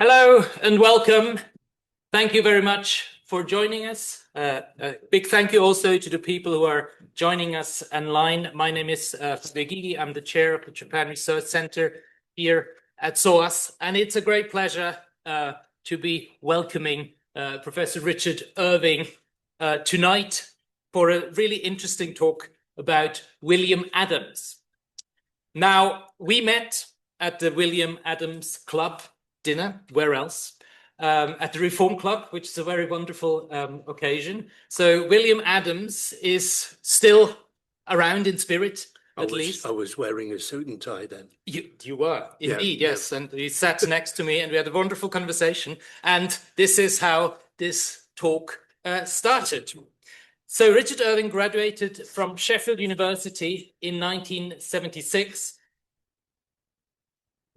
Hello and welcome. Thank you very much for joining us. A big thank you also to the people who are joining us online. My name is Fabio. I'm the chair of the Japan Research Center here at SOAS, and it's a great pleasure to be welcoming Professor Richard Irving tonight for a really interesting talk about William Adams. Now, we met at the William Adams Club dinner, where else? At the Reform Club, which is a very wonderful occasion. So William Adams is still around in spirit, at least. I was wearing a suit and tie then. You were, indeed, yes. And he sat next to me and we had a wonderful conversation. And this is how this talk started. So Richard Irving graduated from Sheffield University in 1976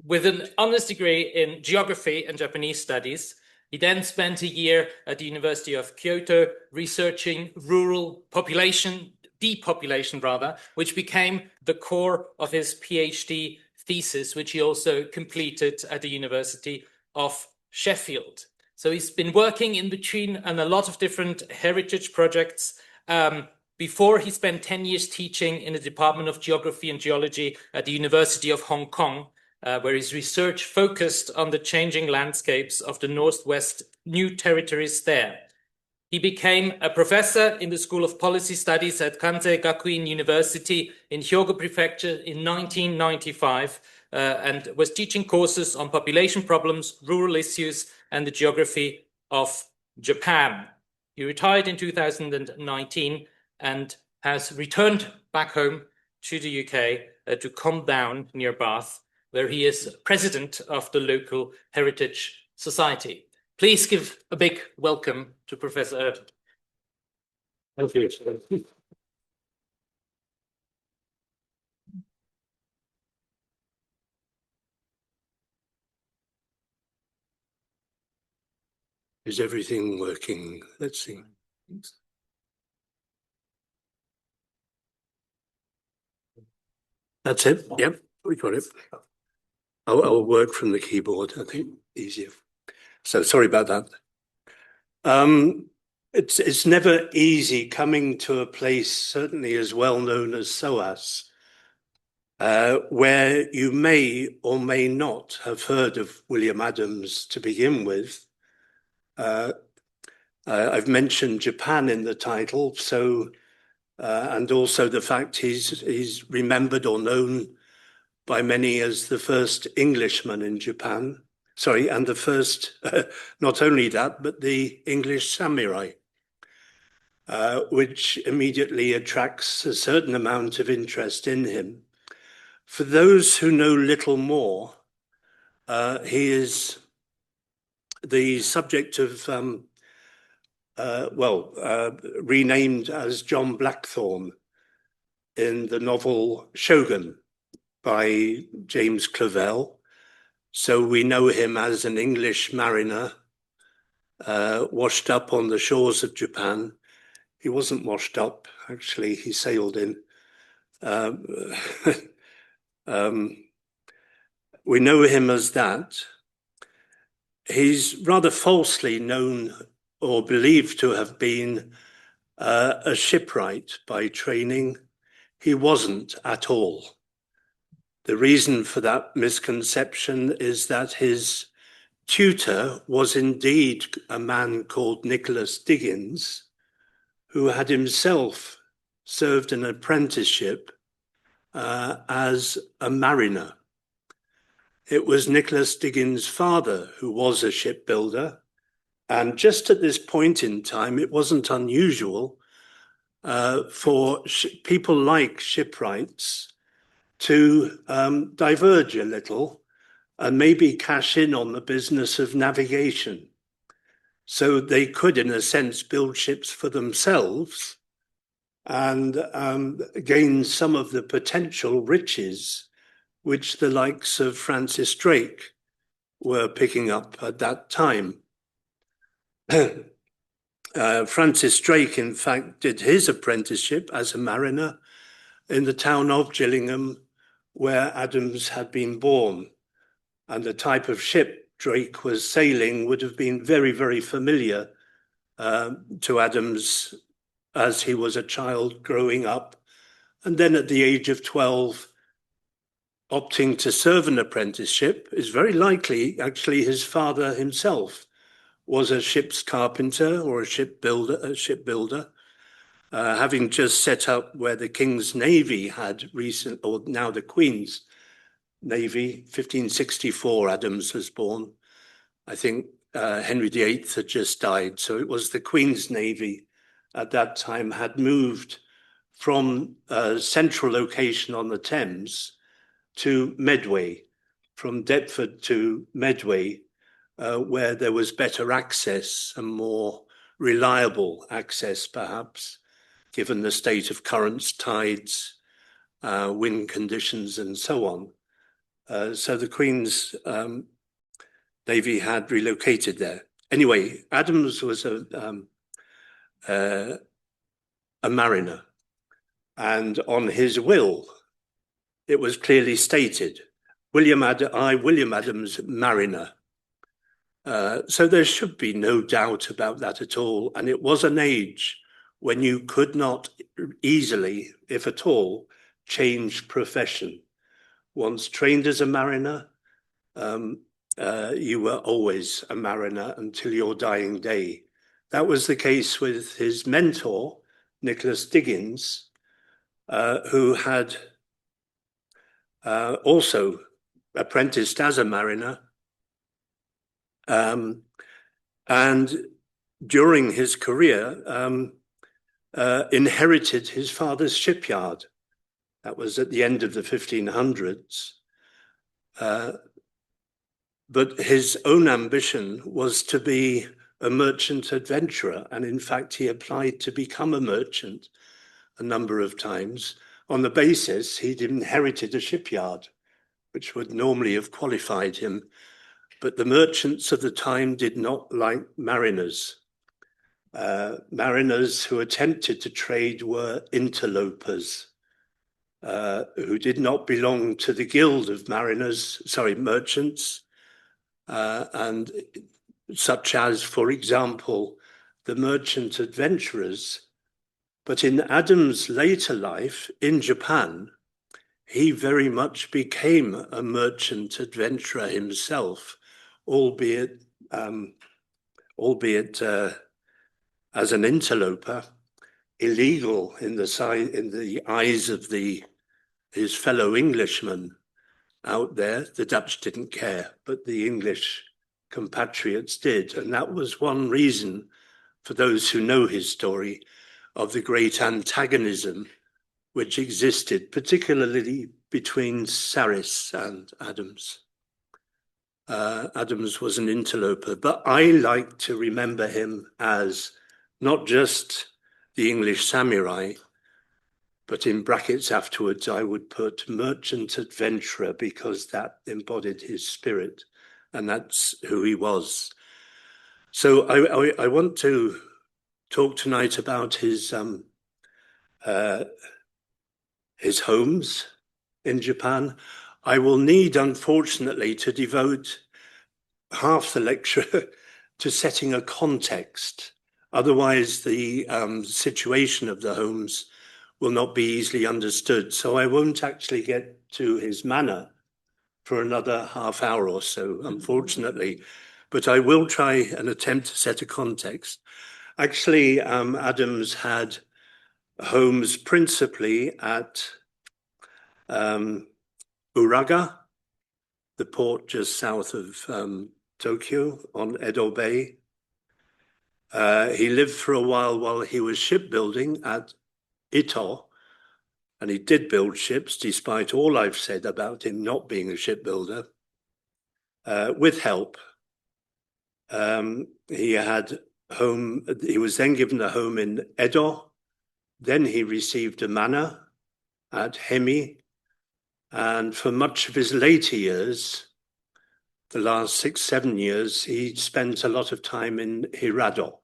with an honors degree in geography and Japanese studies. He then spent a year at the University of Kyoto researching rural population, depopulation rather, which became the core of his PhD thesis, which he also completed at the University of Sheffield. So he's been working in between on a lot of different heritage projects. Before he spent 10 years teaching in the Department of Geography and Geology at the University of Hong Kong, where his research focused on the changing landscapes of the Northwest New Territories there. He became a professor in the School of Policy Studies at Kansei Gakuin University in Hyogo Prefecture in 1995 and was teaching courses on population problems, rural issues, and the geography of Japan. He retired in 2019 and has returned back home to the UK to Combe Down near Bath, where he is president of the local Heritage Society. Please give a big welcome to Professor Irving. Thank you. Is everything working? Let's see. That's it? Yep, we got it. I'll work from the keyboard, I think, easier. So sorry about that. It's never easy coming to a place, certainly as well known as SOAS, where you may or may not have heard of William Adams to begin with. I've mentioned Japan in the title, so and also the fact he's remembered or known by many as the first Englishman in Japan. Sorry, and the first, not only that, but the English samurai, which immediately attracts a certain amount of interest in him. For those who know little more, he is the subject of, renamed as John Blackthorne in the novel Shogun by James Clavell. So we know him as an English mariner washed up on the shores of Japan. He wasn't washed up, actually, he sailed in. We know him as that. He's rather falsely known or believed to have been a shipwright by training. He wasn't at all. The reason for that misconception is that his tutor was indeed a man called Nicholas Diggins, who had himself served an apprenticeship as a mariner. It was Nicholas Diggins' father who was a shipbuilder, and just at this point in time, it wasn't unusual for people like shipwrights to diverge a little and maybe cash in on the business of navigation. So they could, in a sense, build ships for themselves and gain some of the potential riches which the likes of Francis Drake were picking up at that time. Francis Drake, in fact, did his apprenticeship as a mariner in the town of Gillingham, where Adams had been born. And the type of ship Drake was sailing would have been very, very familiar to Adams as he was a child growing up. And then at the age of 12, opting to serve an apprenticeship is very likely actually his father himself was a ship's carpenter or a shipbuilder, having just set up where the King's Navy had or now the Queen's Navy. 1564 Adams was born. I think Henry VIII had just died, so it was the Queen's Navy at that time had moved from a central location on the Thames to Medway, from Deptford to Medway, where there was better access and more reliable access, perhaps, given the state of currents, tides, wind conditions, and so on. So the Queen's Navy had relocated there. Anyway, Adams was a mariner, and on his will, it was clearly stated, William Adams, mariner. So there should be no doubt about that at all. And it was an age when you could not easily, if at all, change profession. Once trained as a mariner, you were always a mariner until your dying day. That was the case with his mentor, Nicholas Diggins, who had also apprenticed as a mariner, and during his career inherited his father's shipyard. That was at the end of the 1500s. But his own ambition was to be a merchant adventurer, and in fact he applied to become a merchant a number of times on the basis he'd inherited a shipyard, which would normally have qualified him. But the merchants of the time did not like mariners. Mariners who attempted to trade were interlopers, who did not belong to the guild of merchants, and such as, for example, the merchant adventurers. But in Adams' later life in Japan, he very much became a merchant adventurer himself, albeit as an interloper, illegal in the eyes of his fellow Englishmen out there. The Dutch didn't care, but the English compatriots did. And that was one reason, for those who know his story, of the great antagonism which existed, particularly between Saris and Adams. Adams was an interloper, but I like to remember him as not just the English samurai, but in brackets afterwards, I would put merchant adventurer, because that embodied his spirit, and that's who he was. So I want to talk tonight about his homes in Japan. I will need, unfortunately, to devote half the lecture to setting a context. Otherwise, the situation of the homes will not be easily understood. So I won't actually get to his manor for another half hour or so, unfortunately. But I will try and attempt to set a context. Actually, Adams had homes principally at Uraga, the port just south of Tokyo on Edo Bay. He lived for a while he was shipbuilding at Ito, and he did build ships, despite all I've said about him not being a shipbuilder, with help. He was then given a home in Edo. Then he received a manor at Hemi. And for much of his later years, the last 6-7 years, he spent a lot of time in Hirado,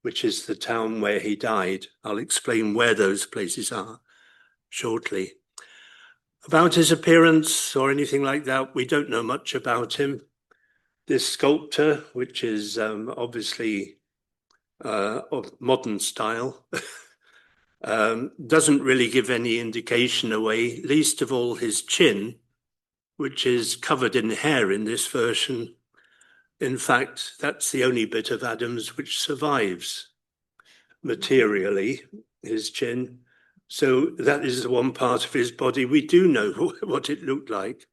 which is the town where he died. I'll explain where those places are shortly. About his appearance or anything like that, we don't know much about him. This sculpture, which is obviously of modern style, doesn't really give any indication away, least of all his chin, which is covered in hair in this version. In fact, that's the only bit of Adams which survives materially, his chin. So that is the one part of his body we do know what it looked like.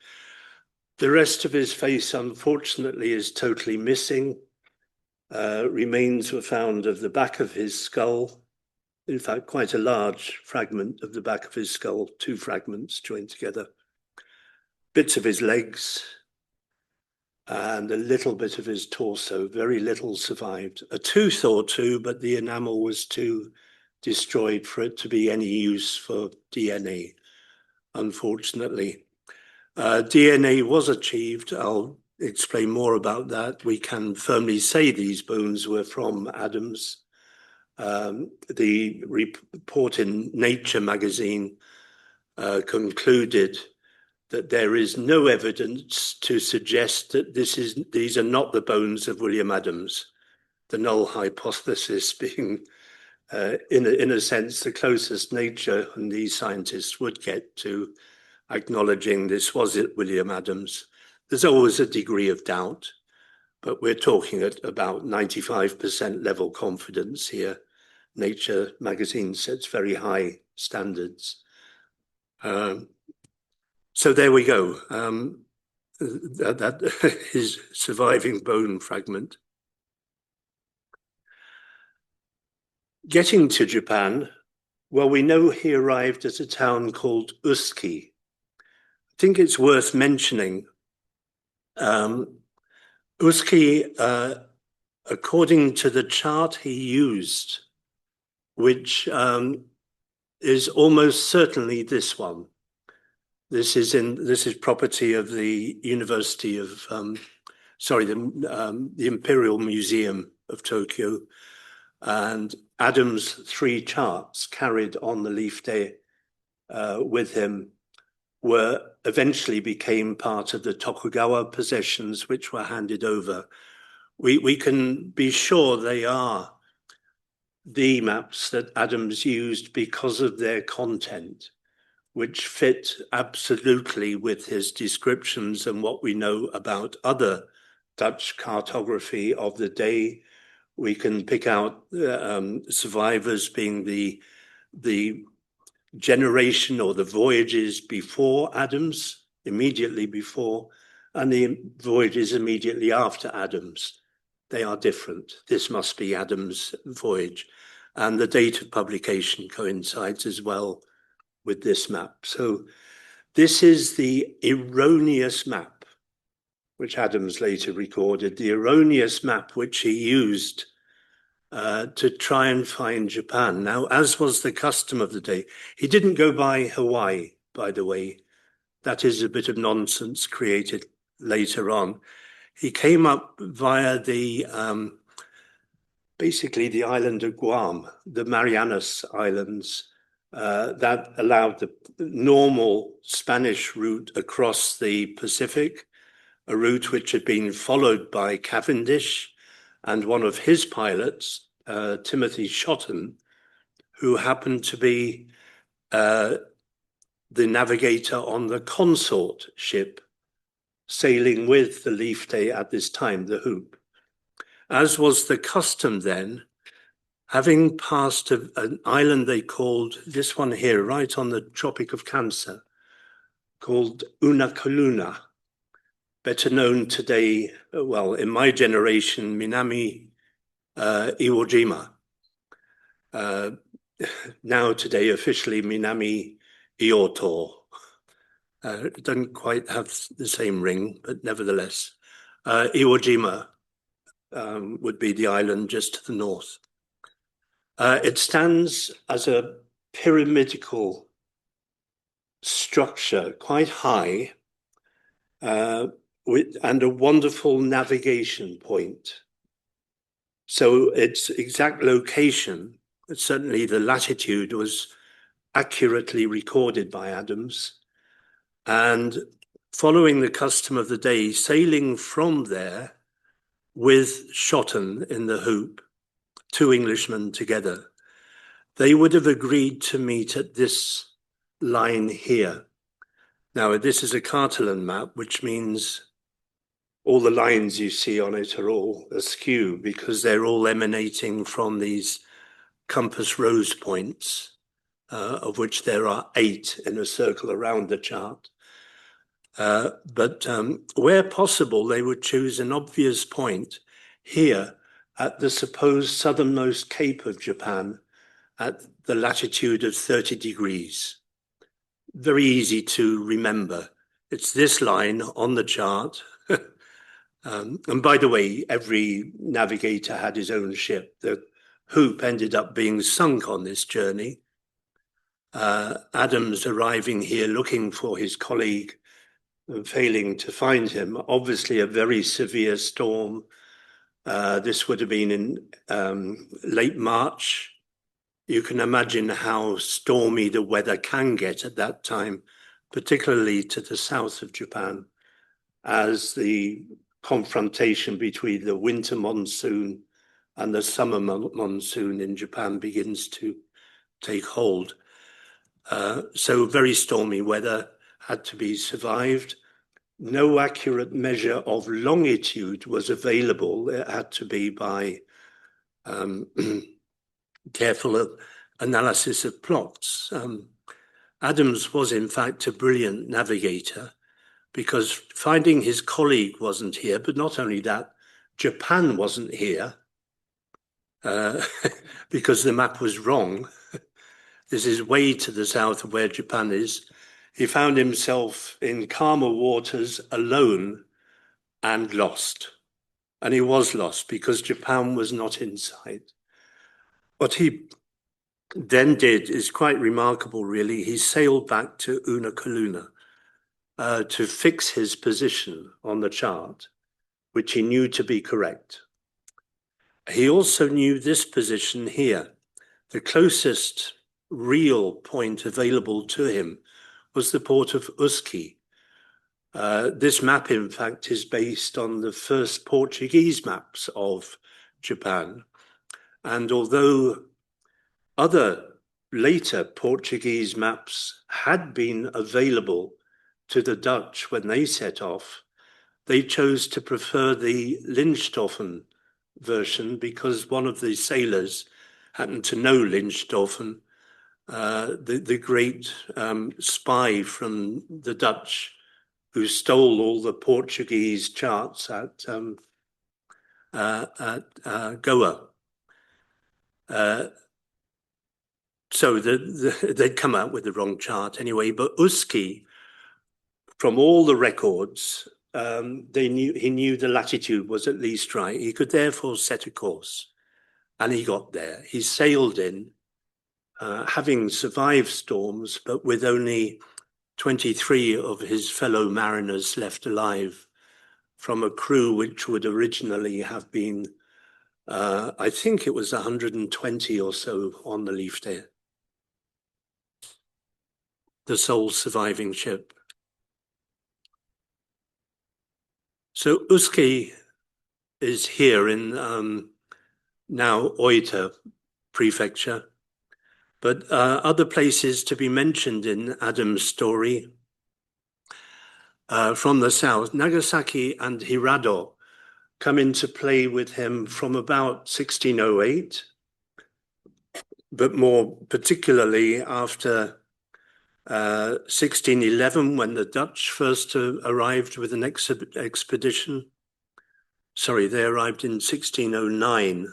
The rest of his face, unfortunately, is totally missing. Remains were found of the back of his skull. In fact, quite a large fragment of the back of his skull, 2 fragments joined together. Bits of his legs and a little bit of his torso. Very little survived. A tooth or 2, but the enamel was too destroyed for it to be any use for DNA, unfortunately. DNA was achieved. I'll explain more about that. We can firmly say these bones were from Adams. The report in Nature magazine concluded that there is no evidence to suggest that these are not the bones of William Adams. The null hypothesis being, in a sense, the closest Nature and these scientists would get to acknowledging this was it, William Adams. There's always a degree of doubt, but we're talking at about 95% level confidence here. Nature magazine sets very high standards. So there we go. That is surviving bone fragment. Getting to Japan, well, we know he arrived at a town called Usuki. I think it's worth mentioning. Usuki, according to the chart he used, which is almost certainly this one. This is property of the University of, the Imperial Museum of Tokyo, and Adams' 3 charts carried on the Liefde with him eventually became part of the Tokugawa possessions, which were handed over. We can be sure they are the maps that Adams used because of their content, which fit absolutely with his descriptions and what we know about other Dutch cartography of the day. We can pick out survivors being the generation or the voyages before Adams, immediately before, and the voyages immediately after Adams. They are different. This must be Adams' voyage. And the date of publication coincides as well with this map. So this is the erroneous map, which Adams later recorded, the erroneous map which he used to try and find Japan. Now, as was the custom of the day, he didn't go by Hawaii, by the way. That is a bit of nonsense created later on. He came up via basically the island of Guam, the Marianas Islands, that allowed the normal Spanish route across the Pacific, a route which had been followed by Cavendish and one of his pilots, Timothy Shotton, who happened to be the navigator on the consort ship sailing with the Liefde at this time, the Hoop. As was the custom then, having passed an island they called, this one here, right on the Tropic of Cancer, called Unakaluna, better known today, well, in my generation, Minami Iwo Jima. Now today, officially Minami Ioto. It doesn't quite have the same ring, but nevertheless, Iwo Jima would be the island just to the north. It stands as a pyramidical structure, quite high, and a wonderful navigation point. So its exact location, certainly the latitude, was accurately recorded by Adams. And following the custom of the day, sailing from there, with Shoten in the hoop, 2 Englishmen together, they would have agreed to meet at this line here. Now, this is a Catalan map, which means all the lines you see on it are all askew because they're all emanating from these compass rose points, of which there are 8 in a circle around the chart. But where possible, they would choose an obvious point here at the supposed southernmost cape of Japan at the latitude of 30 degrees. Very easy to remember. It's this line on the chart. And by the way, every navigator had his own ship. The hoop ended up being sunk on this journey. Adams arriving here looking for his colleague, failing to find him. Obviously a very severe storm. This would have been in late March. You can imagine how stormy the weather can get at that time, particularly to the south of Japan, as the confrontation between the winter monsoon and the summer monsoon in Japan begins to take hold. So very stormy weather had to be survived. No accurate measure of longitude was available. It had to be by careful analysis of plots. Adams was in fact a brilliant navigator because finding his colleague wasn't here, but not only that, Japan wasn't here because the map was wrong. This is way to the south of where Japan is. He found himself in calmer waters alone and lost. And he was lost because Japan was not in sight. What he then did is quite remarkable, really. He sailed back to Unakaluna to fix his position on the chart, which he knew to be correct. He also knew this position here. The closest real point available to him was the port of Usuki. This map, in fact, is based on the first Portuguese maps of Japan. And although other later Portuguese maps had been available to the Dutch when they set off, they chose to prefer the Linstoffen version because one of the sailors happened to know Linstoffen, the great spy from the Dutch who stole all the Portuguese charts at Goa. So they'd come out with the wrong chart anyway, but Usuki, from all the records, he knew the latitude was at least right. He could therefore set a course, and he got there. He sailed in, having survived storms, but with only 23 of his fellow mariners left alive from a crew which would originally have been, I think it was 120 or so on the Liefde, the sole surviving ship. So Usuki is here in now Oita Prefecture, but other places to be mentioned in Adam's story from the south, Nagasaki and Hirado come into play with him from about 1608, but more particularly after 1611, when the Dutch first arrived with an expedition. Sorry, they arrived in 1609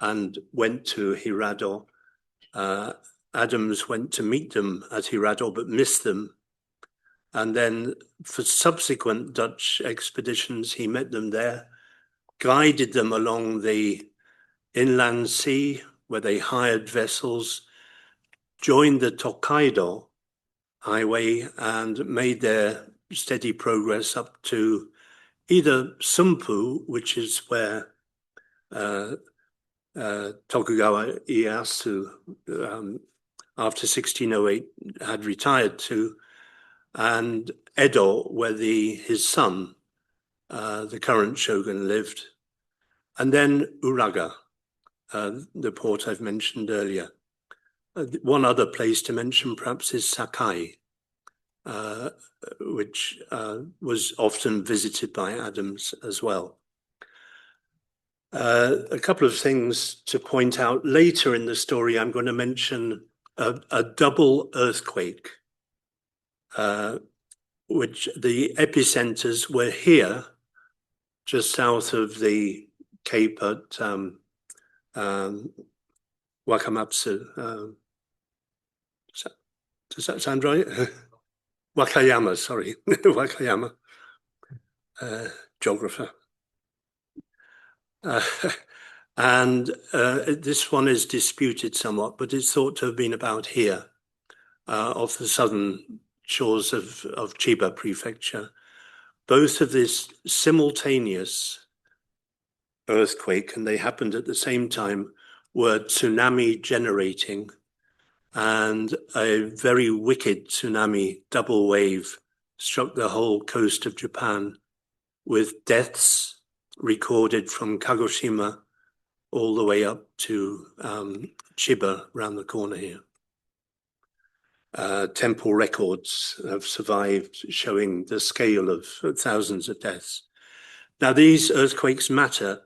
and went to Hirado. Adams went to meet them at Hirado, but missed them. And then for subsequent Dutch expeditions, he met them there, guided them along the inland sea where they hired vessels, joined the Tokaido highway and made their steady progress up to either Sumpu, which is where Tokugawa Ieyasu, after 1608, had retired to, and Edo, where his son, the current shogun, lived. And then Uraga, the port I've mentioned earlier. One other place to mention perhaps is Sakai, which was often visited by Adams as well. A couple of things to point out later in the story. I'm going to mention a double earthquake, which the epicenters were here, just south of the Cape at Wakamatsu. Does that sound right? Wakayama, sorry, Wakayama, geographer. And this one is disputed somewhat, but it's thought to have been about here, off the southern shores of Chiba Prefecture. Both of this simultaneous earthquake, and they happened at the same time, were tsunami generating, and a very wicked tsunami double wave struck the whole coast of Japan, with deaths recorded from Kagoshima all the way up to Chiba around the corner here. Temple records have survived showing the scale of thousands of deaths. Now, these earthquakes matter.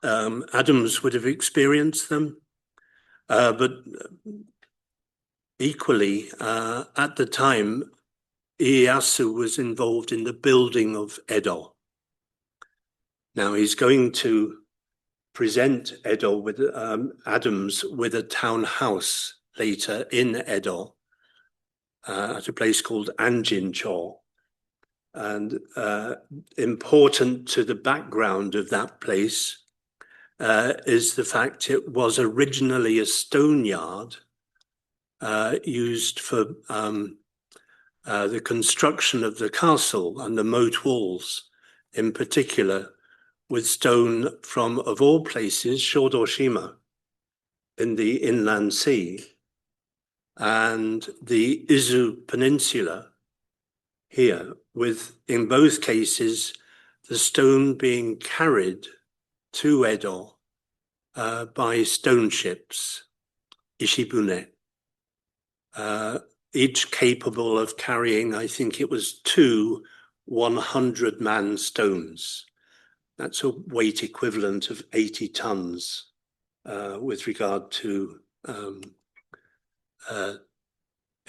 Adams would have experienced them, but equally, at the time, Ieyasu was involved in the building of Edo. Now, he's going to present Edo with Adams with a townhouse later in Edo at a place called Anjincho. And important to the background of that place is the fact it was originally a stone yard used for the construction of the castle and the moat walls in particular, with stone from, of all places, Shodoshima in the inland sea and the Izu Peninsula here, with, in both cases, the stone being carried to Edo by stone ships, Ishibune, each capable of carrying, I think it was 2 100-man stones. That's a weight equivalent of 80 tons with regard to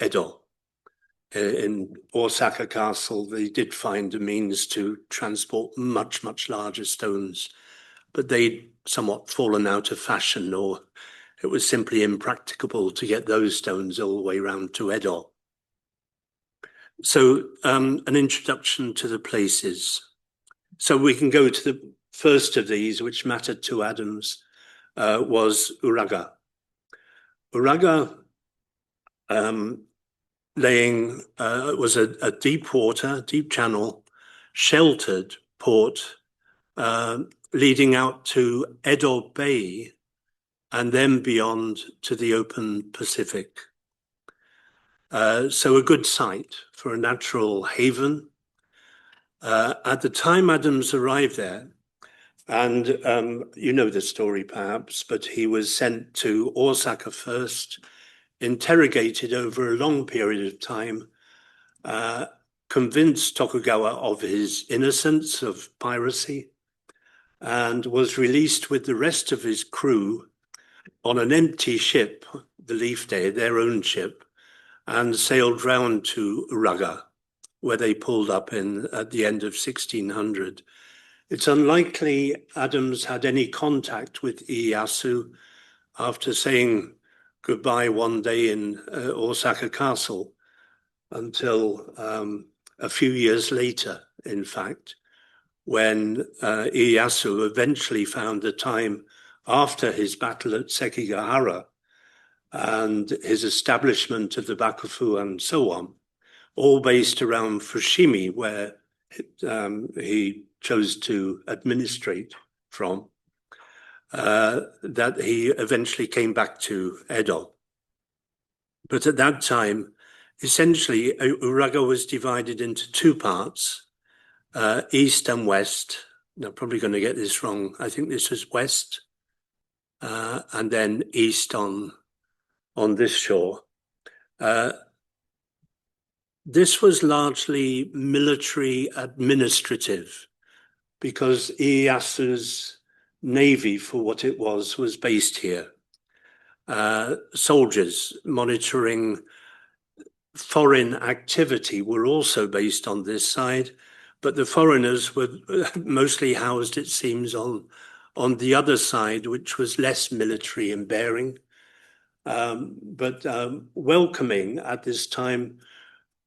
Edo. In Osaka Castle, they did find a means to transport much, much larger stones, but they'd somewhat fallen out of fashion, or it was simply impracticable to get those stones all the way round to Edo. So an introduction to the places. So we can go to the first of these, which mattered to Adams, was Uraga. Uraga was a deep water, deep channel, sheltered port leading out to Edo Bay and then beyond to the open Pacific. So a good site for a natural haven. At the time Adams arrived there, and you know the story perhaps, but he was sent to Osaka first, interrogated over a long period of time, convinced Tokugawa of his innocence of piracy, and was released with the rest of his crew on an empty ship, the Liefde, their own ship, and sailed round to Uraga, where they pulled up at the end of 1600. It's unlikely Adams had any contact with Ieyasu after saying goodbye one day in Osaka Castle until a few years later, in fact, when Ieyasu eventually found the time after his battle at Sekigahara and his establishment of the Bakufu and so on, all based around Fushimi, where he chose to administrate from, that he eventually came back to Edo. But at that time, essentially, Uraga was divided into 2 parts, east and west, I'm probably going to get this wrong. I think this was west, and then east on this shore. This was largely military administrative, because Ieyasu's navy, for what it was based here. Soldiers monitoring foreign activity were also based on this side, but the foreigners were mostly housed, it seems, on the other side, which was less military in bearing, but welcoming at this time,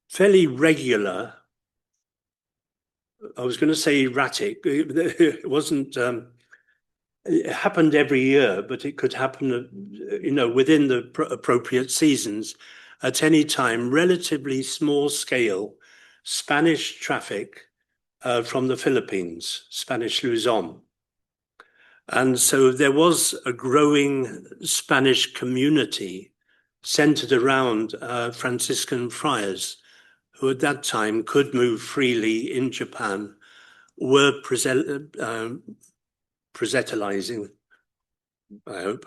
fairly regular. I was going to say erratic. It wasn't. It happened every year, but it could happen, within the appropriate seasons. At any time, relatively small scale Spanish traffic from the Philippines, Spanish Luzon. And so there was a growing Spanish community centered around Franciscan friars, who at that time could move freely in Japan, were proselytizing, I hope,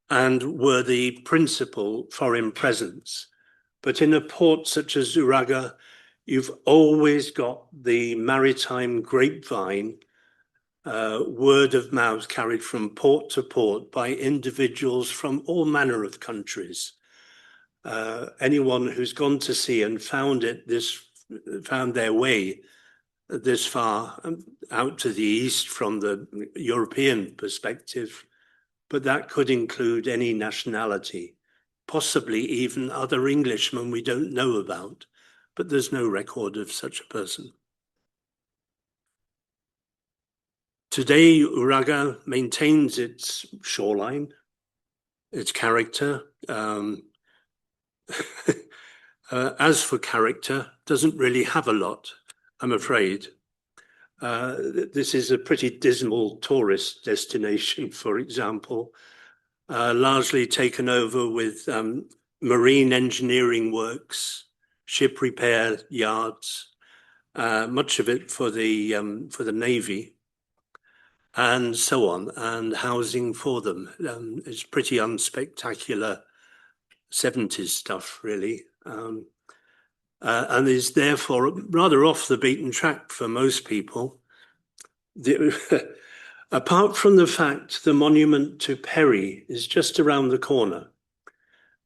and were the principal foreign presence. But in a port such as Uraga, you've always got the maritime grapevine, word of mouth carried from port to port by individuals from all manner of countries. Anyone who's gone to sea and found their way this far out to the east from the European perspective, but that could include any nationality, possibly even other Englishmen we don't know about, but there's no record of such a person. Today, Uraga maintains its shoreline, its character. As for character, doesn't really have a lot, I'm afraid. This is a pretty dismal tourist destination, for example, largely taken over with marine engineering works, ship repair yards, much of it for the Navy, and so on, and housing for them. It's pretty unspectacular 70s stuff, really. And is therefore rather off the beaten track for most people. Apart from the fact the monument to Perry is just around the corner.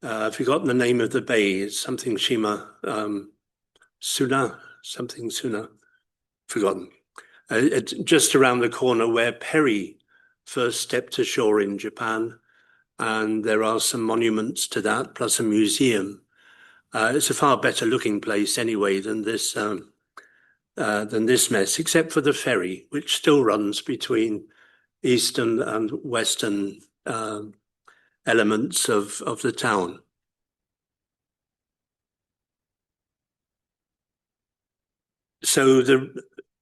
I've forgotten the name of the bay. It's something Shima, Suna, forgotten. It's just around the corner where Perry first stepped ashore in Japan. And there are some monuments to that, plus a museum. It's a far better looking place anyway than this mess, except for the ferry, which still runs between eastern and western elements of the town. So the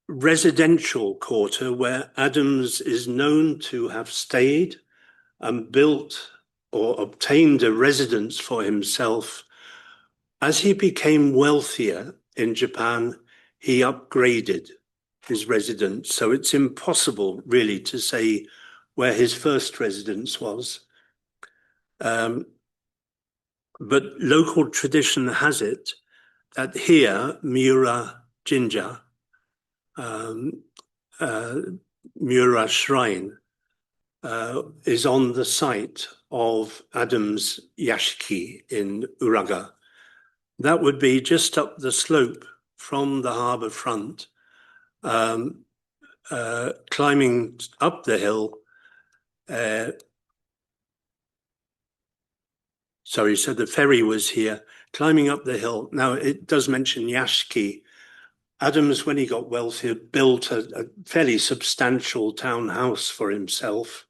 residential quarter where Adams is known to have stayed and built or obtained a residence for himself. As he became wealthier in Japan, he upgraded his residence. So it's impossible really to say where his first residence was. But local tradition has it that here, Miura Jinja, Miura Shrine, is on the site of Adams' yashiki in Uraga. That would be just up the slope from the harbour front, climbing up the hill. So the ferry was here, climbing up the hill. Now, it does mention yashiki. Adams, when he got wealthy, built a fairly substantial townhouse for himself.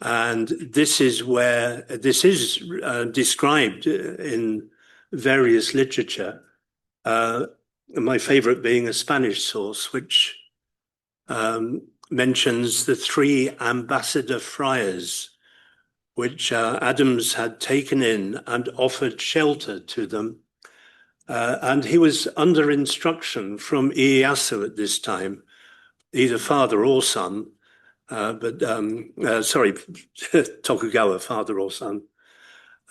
And this is where this is described in various literature. My favorite being a Spanish source, which mentions the 3 ambassador friars, which Adams had taken in and offered shelter to them. And he was under instruction from Ieyasu at this time either father or son, Tokugawa, father or son.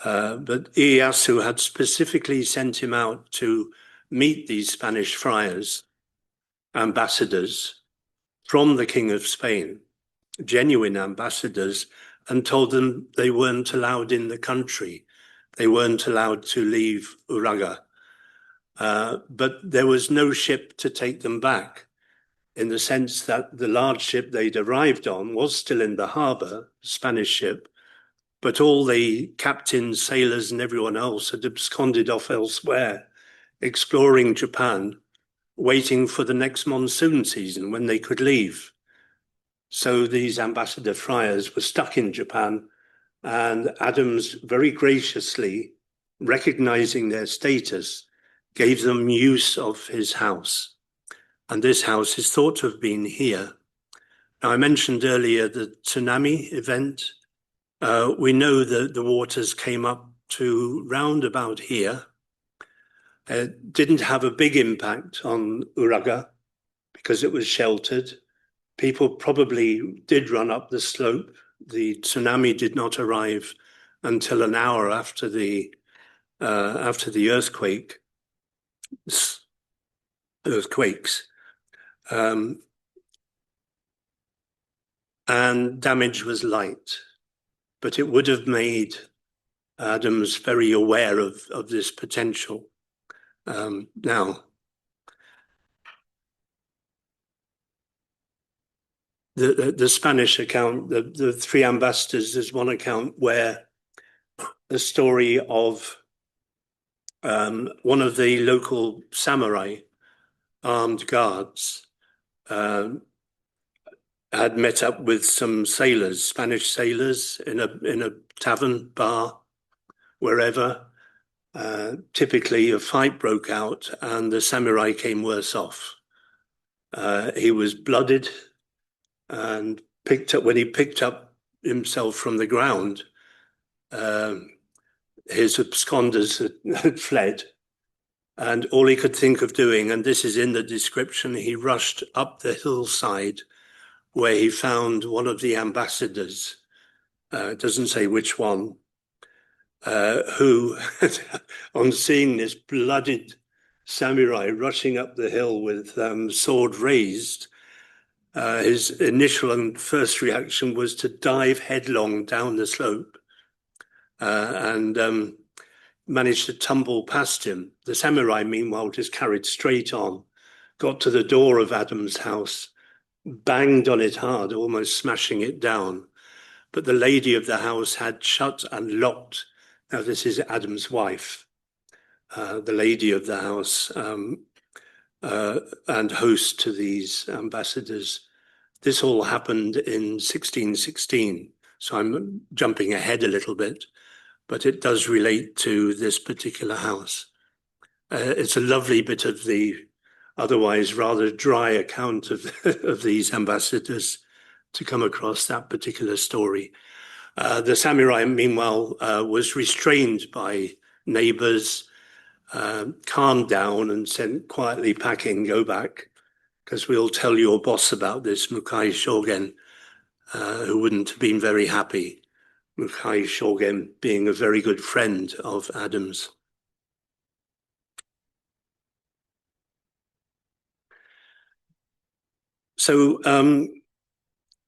But Ieyasu had specifically sent him out to meet these Spanish friars, ambassadors from the King of Spain, genuine ambassadors, and told them they weren't allowed in the country. They weren't allowed to leave Uraga. But there was no ship to take them back, in the sense that the large ship they'd arrived on was still in the harbor, Spanish ship, but all the captains, sailors, and everyone else had absconded off elsewhere, exploring Japan, waiting for the next monsoon season when they could leave. So these ambassador friars were stuck in Japan, and Adams very graciously, recognizing their status, gave them use of his house. And this house is thought to have been here. Now, I mentioned earlier the tsunami event. We know that the waters came up to round about here. It didn't have a big impact on Uraga because it was sheltered. People probably did run up the slope. The tsunami did not arrive until an hour after the earthquakes. And damage was light, but it would have made Adams very aware of this potential. Now, the Spanish account, the three ambassadors, there's one account where the story of one of the local samurai armed guards had met up with some sailors, Spanish sailors, in a tavern, bar, wherever. Typically, a fight broke out, and the samurai came worse off. He was blooded, and when he picked up himself from the ground, his absconders had fled. And all he could think of doing, and this is in the description, he rushed up the hillside where he found one of the ambassadors, it doesn't say which one, who, on seeing this blooded samurai rushing up the hill with sword raised, his initial and first reaction was to dive headlong down the slope and managed to tumble past him. The samurai, meanwhile, just carried straight on, got to the door of Adam's house, banged on it hard, almost smashing it down. But the lady of the house had shut and locked. Now, this is Adam's wife, the lady of the house, and host to these ambassadors. This all happened in 1616. So I'm jumping ahead a little bit, but it does relate to this particular house. It's a lovely bit of the otherwise rather dry account of these ambassadors to come across that particular story. The samurai, meanwhile, was restrained by neighbors, calmed down and sent quietly packing, go back, because we'll tell your boss about this, Mukai Shogen, who wouldn't have been very happy. Mukai Shogen being a very good friend of Adams. So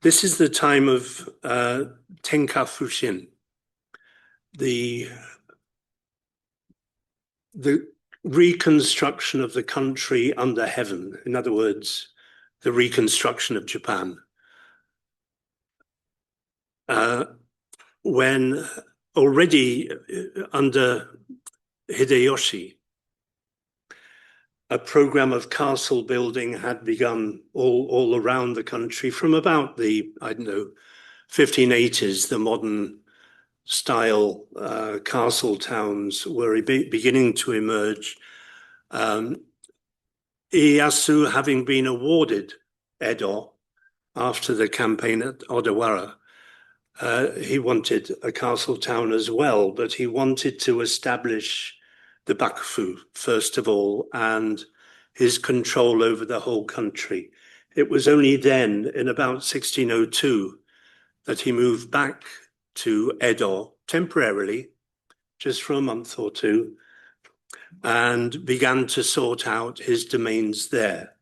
this is the time of Tenka Fushin, the reconstruction of the country under heaven. In other words, the reconstruction of Japan. When already under Hideyoshi, a program of castle building had begun all around the country from about the, 1580s. The modern style castle towns were beginning to emerge. Ieyasu, having been awarded Edo after the campaign at Odawara, he wanted a castle town as well, but he wanted to establish the Bakufu, first of all, and his control over the whole country. it was only then, in about 1602, that he moved back to Edo temporarily, just for a month or two, and began to sort out his domains there.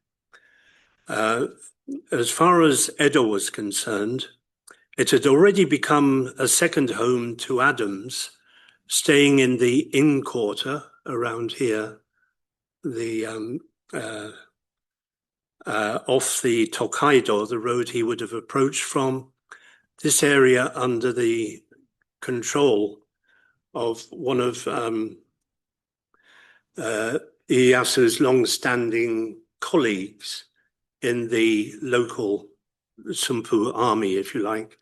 As far as Edo was concerned, it had already become a second home to Adams, staying in the inn quarter around here, off the Tokaido, the road he would have approached from. This area under the control of one of Ieyasu's long-standing colleagues in the local Sumpu army, if you like,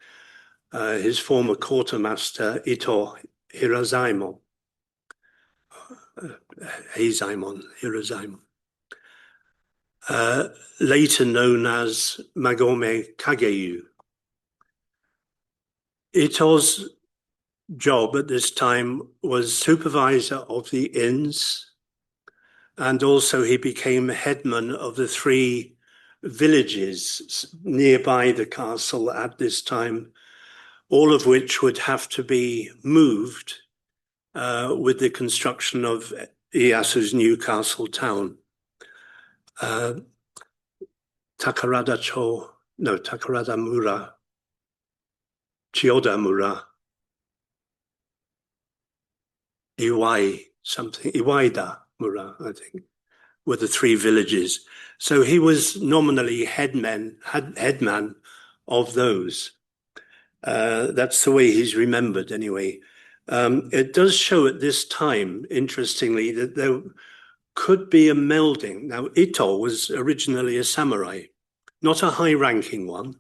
his former quartermaster Ito Hirazaemon, Hirazaemon, later known as Magome Kageyu. Ito's job at this time was supervisor of the inns, and also he became headman of the 3 villages nearby the castle at this time, all of which would have to be moved with the construction of Ieyasu's new castle town. Takarada Mura, Chiyoda Mura, Iwaida Mura, I think, were the 3 villages. So he was nominally headman of those. That's the way he's remembered anyway. It does show at this time, interestingly, that there could be a melding. Now, Ito was originally a samurai, not a high-ranking one,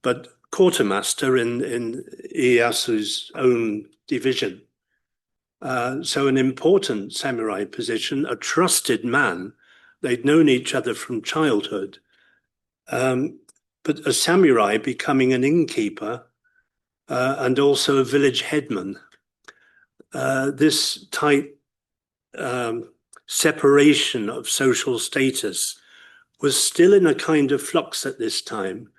but quartermaster in Ieyasu's own division. So an important samurai position, a trusted man. They'd known each other from childhood. But a samurai becoming an innkeeper and also a village headman. This tight separation of social status was still in a kind of flux at this time.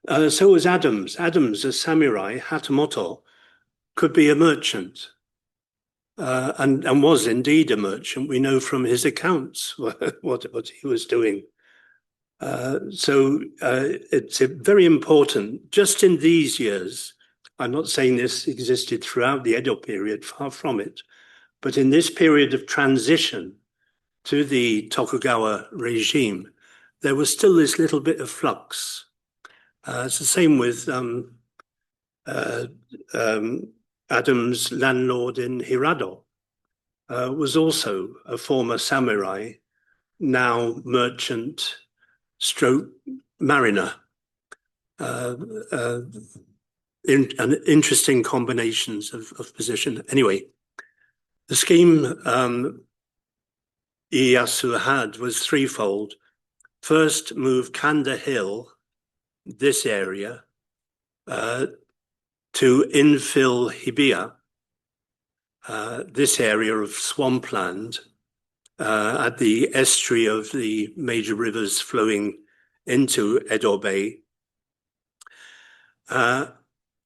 So was Adams. Adams, a samurai, Hatamoto, could be a merchant. And was indeed a merchant. We know from his accounts what he was doing. So it's very important, just in these years. I'm not saying this existed throughout the Edo period, far from it, but in this period of transition to the Tokugawa regime, there was still this little bit of flux. It's the same with Adams' landlord in Hirado, was also a former samurai, now merchant stroke mariner. Interesting combinations of position. Anyway, the scheme Ieyasu had was threefold. First, move Kanda Hill, this area, to infill Hibiya, this area of swampland at the estuary of the major rivers flowing into Edo Bay,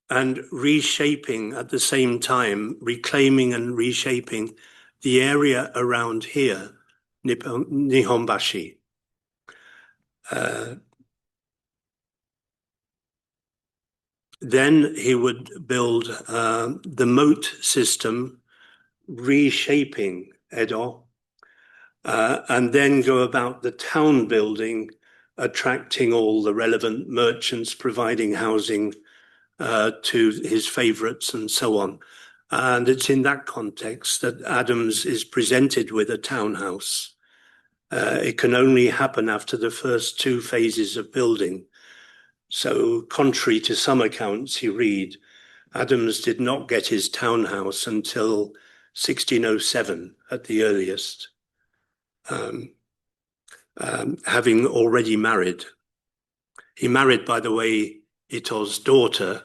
and reshaping at the same time, reclaiming and reshaping the area around here, Nihonbashi. Then he would build the moat system, reshaping Edo, and then go about the town building, attracting all the relevant merchants, providing housing to his favorites and so on. And it's in that context that Adams is presented with a townhouse. It can only happen after the first two phases of building. So contrary to some accounts you read, Adams did not get his townhouse until 1607 at the earliest, having already married. He married, by the way, Ito's daughter,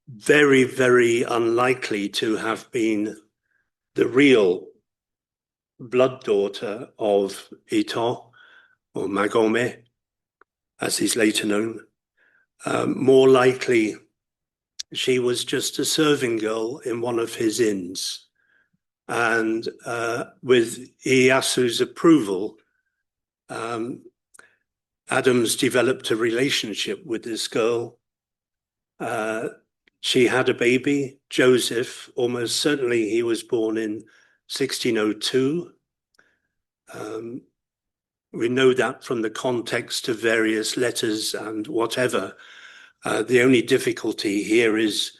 very, very unlikely to have been the real blood daughter of Ito or Magome, as he's later known. More likely, she was just a serving girl in one of his inns. And with Ieyasu's approval, Adams developed a relationship with this girl. She had a baby, Joseph. Almost certainly he was born in 1602. We know that from the context of various letters and whatever. The only difficulty here is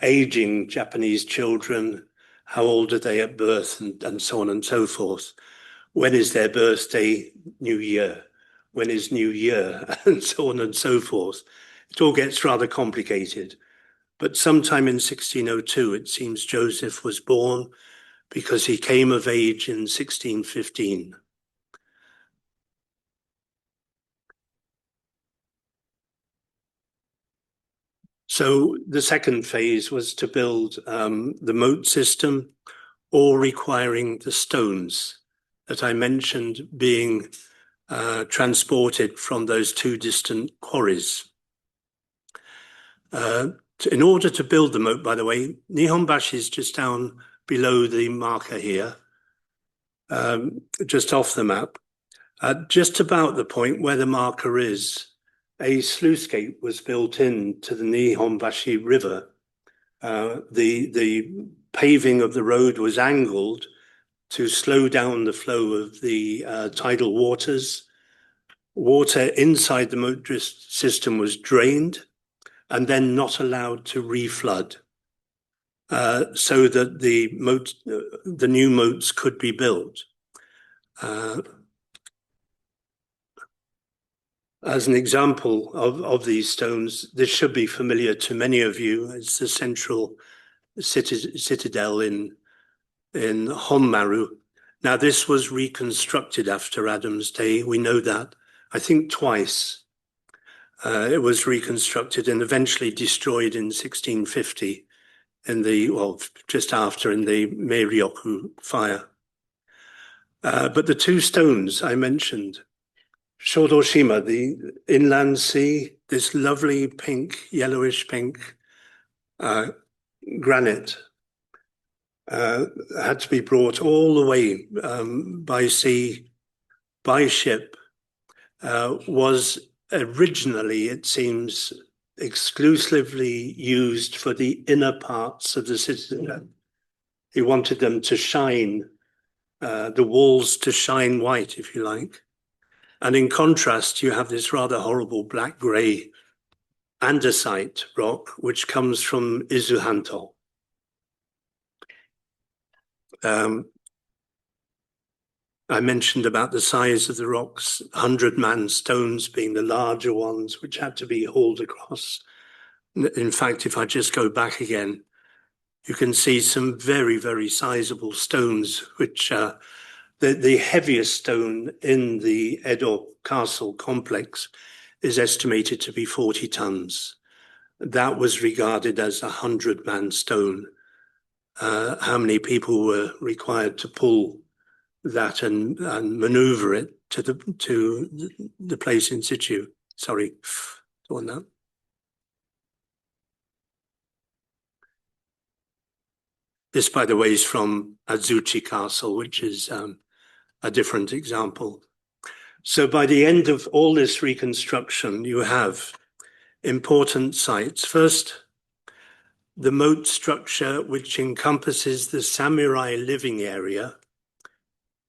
aging Japanese children. How old are they at birth, and so on and so forth. When is their birthday? New Year. When is New Year? And so on and so forth. It all gets rather complicated. But sometime in 1602, it seems Joseph was born, because he came of age in 1615. So the second phase was to build the moat system, all requiring the stones that I mentioned being transported from those two distant quarries. In order to build the moat, by the way, Nihonbashi is just down below the marker here, just off the map. Just about the point where the marker is, a sluice gate was built in to the Nihonbashi River. The paving of the road was angled to slow down the flow of the tidal waters. Water inside the moat system was drained and then not allowed to reflood, so that the new moats could be built. As an example of these stones, this should be familiar to many of you. It's the central citadel in Honmaru. Now, this was reconstructed after Adam's day. We know that, I think, twice. It was reconstructed and eventually destroyed in 1650 just after, in the Meiryoku fire. But the two stones I mentioned, Shodoshima, the inland sea, this lovely pink, yellowish pink granite, had to be brought all the way by sea, by ship, was originally, it seems, exclusively used for the inner parts of the citadel. He wanted them to shine, the walls to shine white, if you like. And in contrast, you have this rather horrible black-grey andesite rock, which comes from Izuhanto. I mentioned about the size of the rocks, 100-man stones being the larger ones, which had to be hauled across. In fact, if I just go back again, you can see some very, very sizable stones, which the heaviest stone in the Edo castle complex is estimated to be 40 tons. That was regarded as a 100-man stone. How many people were required to pull that and maneuver it to the place in situ? Sorry, on that. This, by the way, is from Azuchi Castle, which is a different example. So by the end of all this reconstruction, you have important sites. First, the moat structure, which encompasses the samurai living area,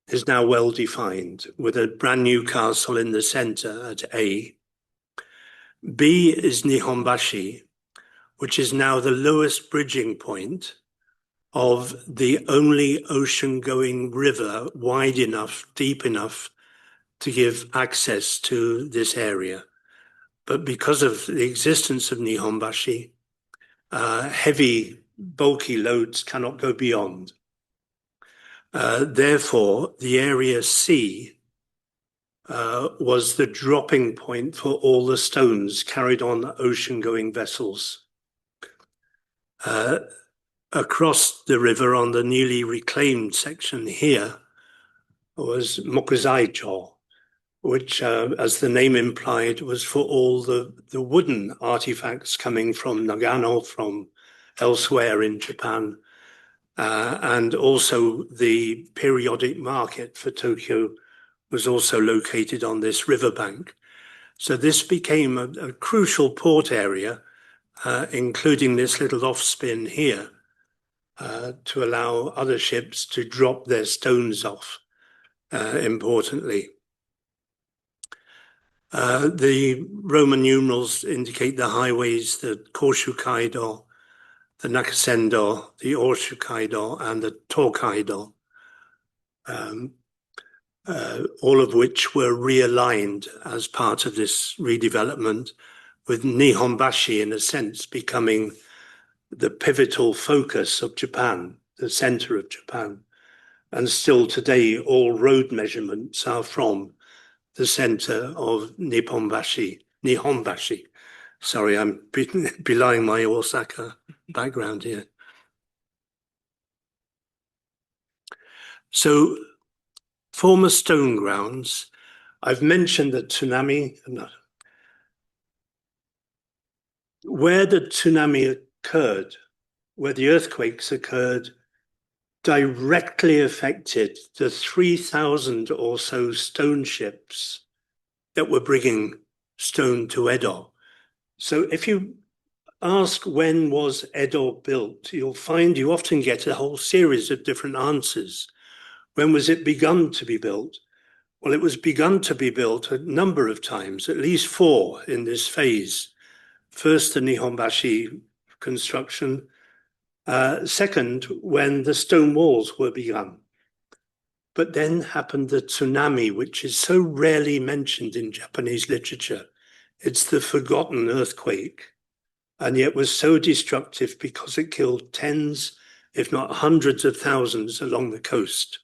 is now well defined, with a brand new castle in the center at A. B is Nihonbashi, which is now the lowest bridging point of the only ocean-going river wide enough, deep enough to give access to this area. But because of the existence of Nihonbashi, heavy, bulky loads cannot go beyond. Therefore, the area C was the dropping point for all the stones carried on ocean-going vessels. Across the river on the newly reclaimed section here was Mokuzaicho, which, as the name implied, was for all the wooden artifacts coming from Nagano, from elsewhere in Japan, and also the periodic market for Tokyo was also located on this riverbank. So this became a crucial port area, including this little off-spin here, to allow other ships to drop their stones off, importantly. The Roman numerals indicate the highways, the Koshukaido, the Nakasendo, the Oshukaido, and the Tokaido, all of which were realigned as part of this redevelopment, with Nihonbashi, in a sense, becoming the pivotal focus of Japan, the center of Japan. And still today, all road measurements are from the center of Nihonbashi. Sorry, I'm belying my Osaka background here. So, former stone grounds. I've mentioned the tsunami. Where the tsunami occurred, where the earthquakes occurred, directly affected the 3,000 or so stone ships that were bringing stone to Edo. So if you ask when was Edo built, you'll find you often get a whole series of different answers. When was it begun to be built? Well, it was begun to be built a number of times, at least 4 in this phase. First, the Nihonbashi construction. Second, when the stone walls were begun. But then happened the tsunami, which is so rarely mentioned in Japanese literature. It's the forgotten earthquake, and yet was so destructive because it killed tens, if not hundreds of thousands along the coast.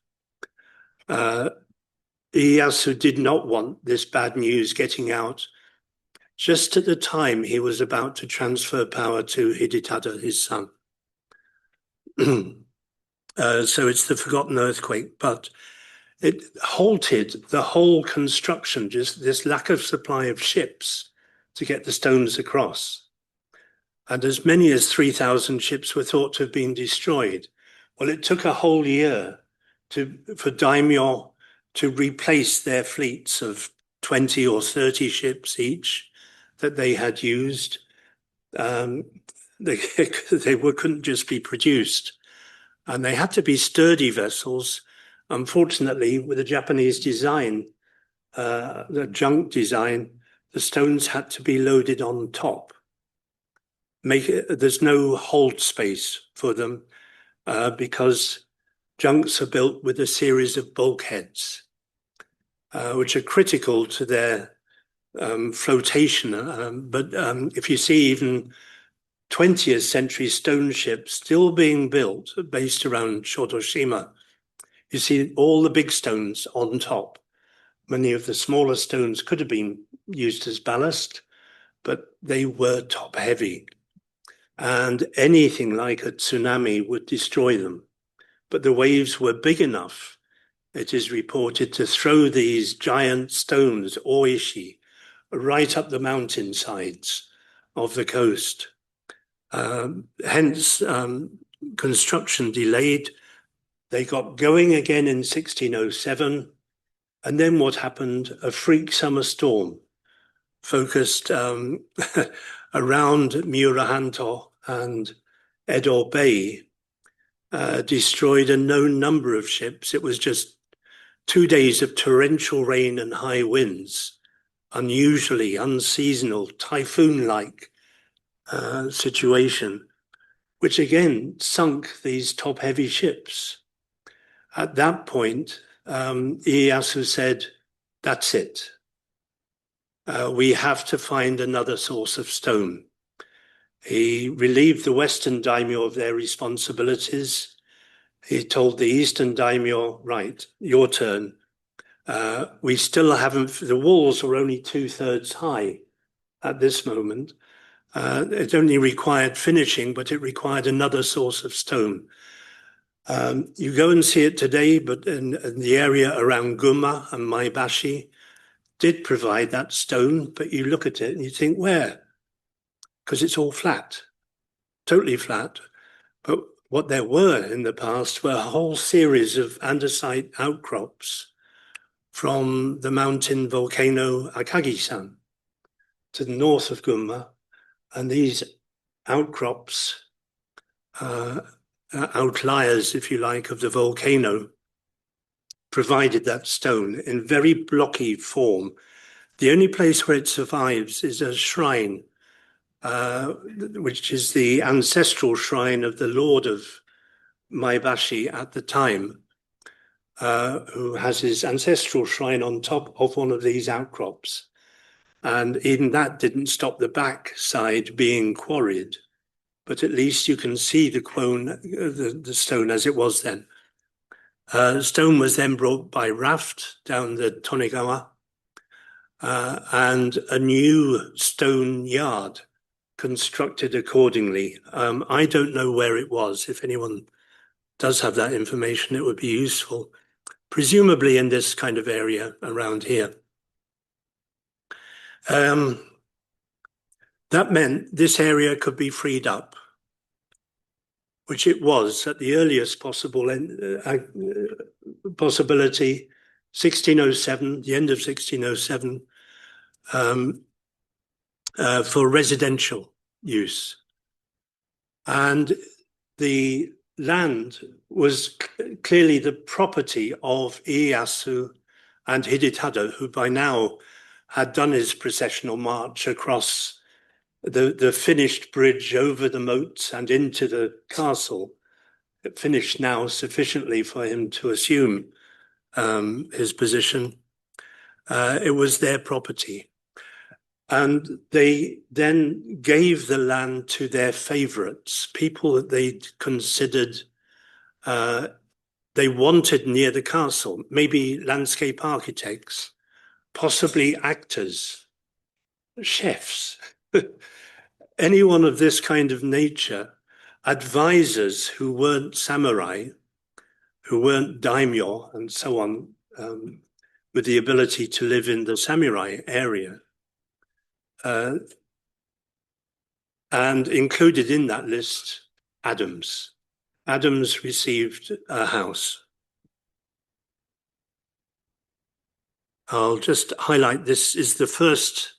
Ieyasu did not want this bad news getting out just at the time he was about to transfer power to Hidetada, his son. So it's the forgotten earthquake, but it halted the whole construction, just this lack of supply of ships to get the stones across. And as many as 3,000 ships were thought to have been destroyed. Well, it took a whole year for daimyo to replace their fleets of 20 or 30 ships each that they had used. They couldn't just be produced. And they had to be sturdy vessels. Unfortunately, with the Japanese design, the junk design, the stones had to be loaded on top. There's no hold space for them because junks are built with a series of bulkheads, which are critical to their flotation. But if you see even 20th century stone ships still being built based around Shotoshima, you see all the big stones on top. Many of the smaller stones could have been used as ballast, but they were top heavy. And anything like a tsunami would destroy them. But the waves were big enough, it is reported, to throw these giant stones, oishi, right up the mountainsides of the coast. Hence, construction delayed. They got going again in 1607. And then what happened? A freak summer storm focused around Miurahanto and Edo Bay, destroyed a known number of ships. It was just 2 days of torrential rain and high winds, unusually unseasonal, typhoon-like situation, which again sunk these top-heavy ships. At that point, Ieyasu said, that's it. We have to find another source of stone. He relieved the Western daimyo of their responsibilities. He told the Eastern daimyo, right, your turn. We still haven't, the walls were only 2/3 high at this moment. It only required finishing, but it required another source of stone. You go and see it today, but in the area around Guma and Maebashi, did provide that stone, but you look at it and you think, where? Because it's all flat, totally flat. But what there were in the past were a whole series of andesite outcrops from the mountain volcano Akagi-san to the north of Gunma. And these outcrops, outliers, if you like, of the volcano, provided that stone in very blocky form. The only place where it survives is a shrine, which is the ancestral shrine of the Lord of Maebashi at the time, who has his ancestral shrine on top of one of these outcrops. And even that didn't stop the back side being quarried, but at least you can see the stone as it was then. The stone was then brought by raft down the Tonegawa, and a new stone yard constructed accordingly. I don't know where it was. If anyone does have that information, it would be useful. Presumably in this kind of area around here. That meant this area could be freed up, which it was at the earliest possibility, 1607, the end of 1607, for residential use. And the land was clearly the property of Ieyasu and Hidetada, who by now had done his processional march across the finished bridge over the moats and into the castle. It finished now sufficiently for him to assume his position. It was their property. And they then gave the land to their favorites, people that they considered they wanted near the castle, maybe landscape architects, possibly actors, chefs, anyone of this kind of nature, advisors who weren't samurai, who weren't daimyo and so on, with the ability to live in the samurai area. And included in that list, Adams. Adams received a house. I'll just highlight, this is the first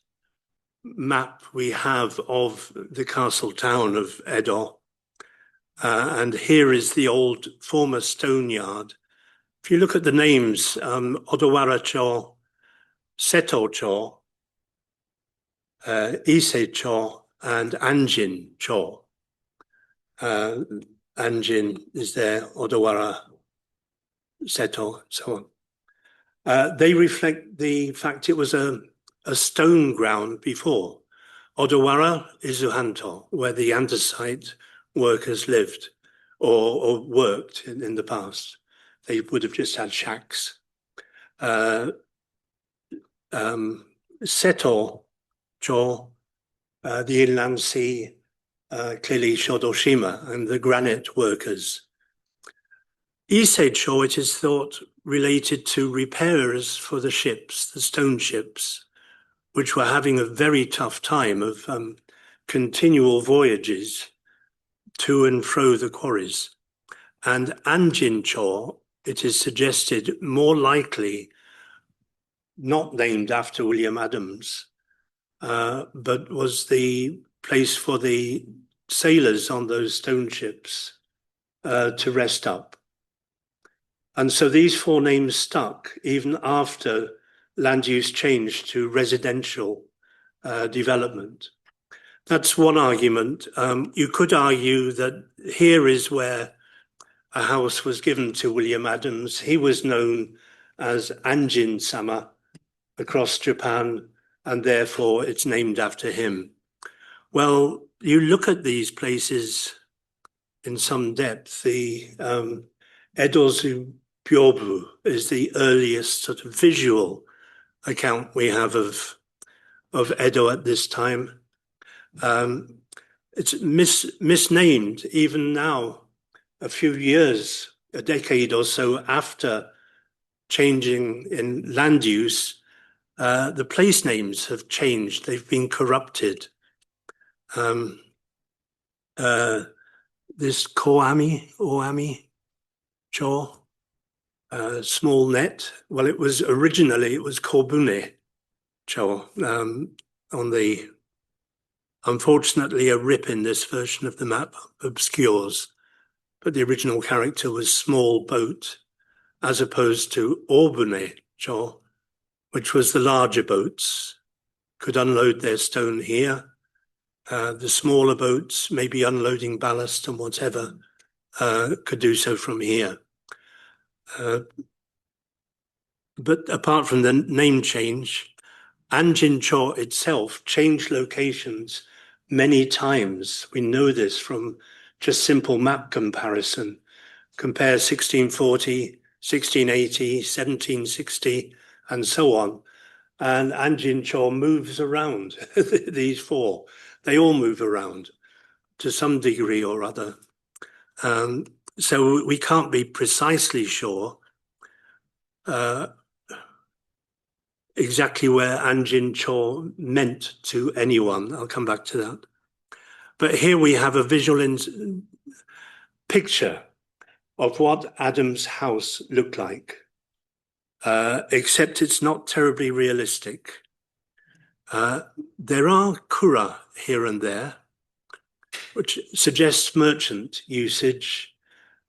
map we have of the castle town of Edo. And here is the old former stone yard. If you look at the names, Odawara-cho, Seto-cho, Ise-cho, and Anjin-cho. Anjin is there, Odawara, Seto, so on. They reflect the fact it was a stone ground before. Odawara is Uhanto, where the andesite workers lived or worked in the past. They would have just had shacks. Seto-cho, the inland sea, clearly Shodoshima and the granite workers. Ise-cho, it is thought, related to repairers for the ships, the stone ships, which were having a very tough time of continual voyages to and fro the quarries. And Anjin-cho, it is suggested, more likely not named after William Adams, but was the place for the sailors on those stone ships to rest up. And so these four names stuck even after land use changed to residential development. That's one argument. You could argue that here is where a house was given to William Adams. He was known as Anjin-sama across Japan, and therefore it's named after him. Well, you look at these places in some depth. The Edozu Byobu is the earliest sort of visual account we have of Edo at this time. It's misnamed even now, a few years, a decade or so after changing in land use. the place names have changed. They've been corrupted. This Oami Cho, small net. Well, it was Kobune Cho. Unfortunately, a rip in this version of the map obscures, but the original character was small boat, as opposed to Obune Cho, which was the larger boats, could unload their stone here. The smaller boats, maybe unloading ballast and whatever, could do so from here. But apart from the name change, Anjincho itself changed locations many times. We know this from just simple map comparison. Compare 1640, 1680, 1760, and so on. And Anjincho moves around, these four. They all move around to some degree or other. So we can't be precisely sure exactly where Anjincho meant to anyone. I'll come back to that. But here we have a visual picture of what Adam's house looked like, except it's not terribly realistic. There are kura here and there, which suggests merchant usage.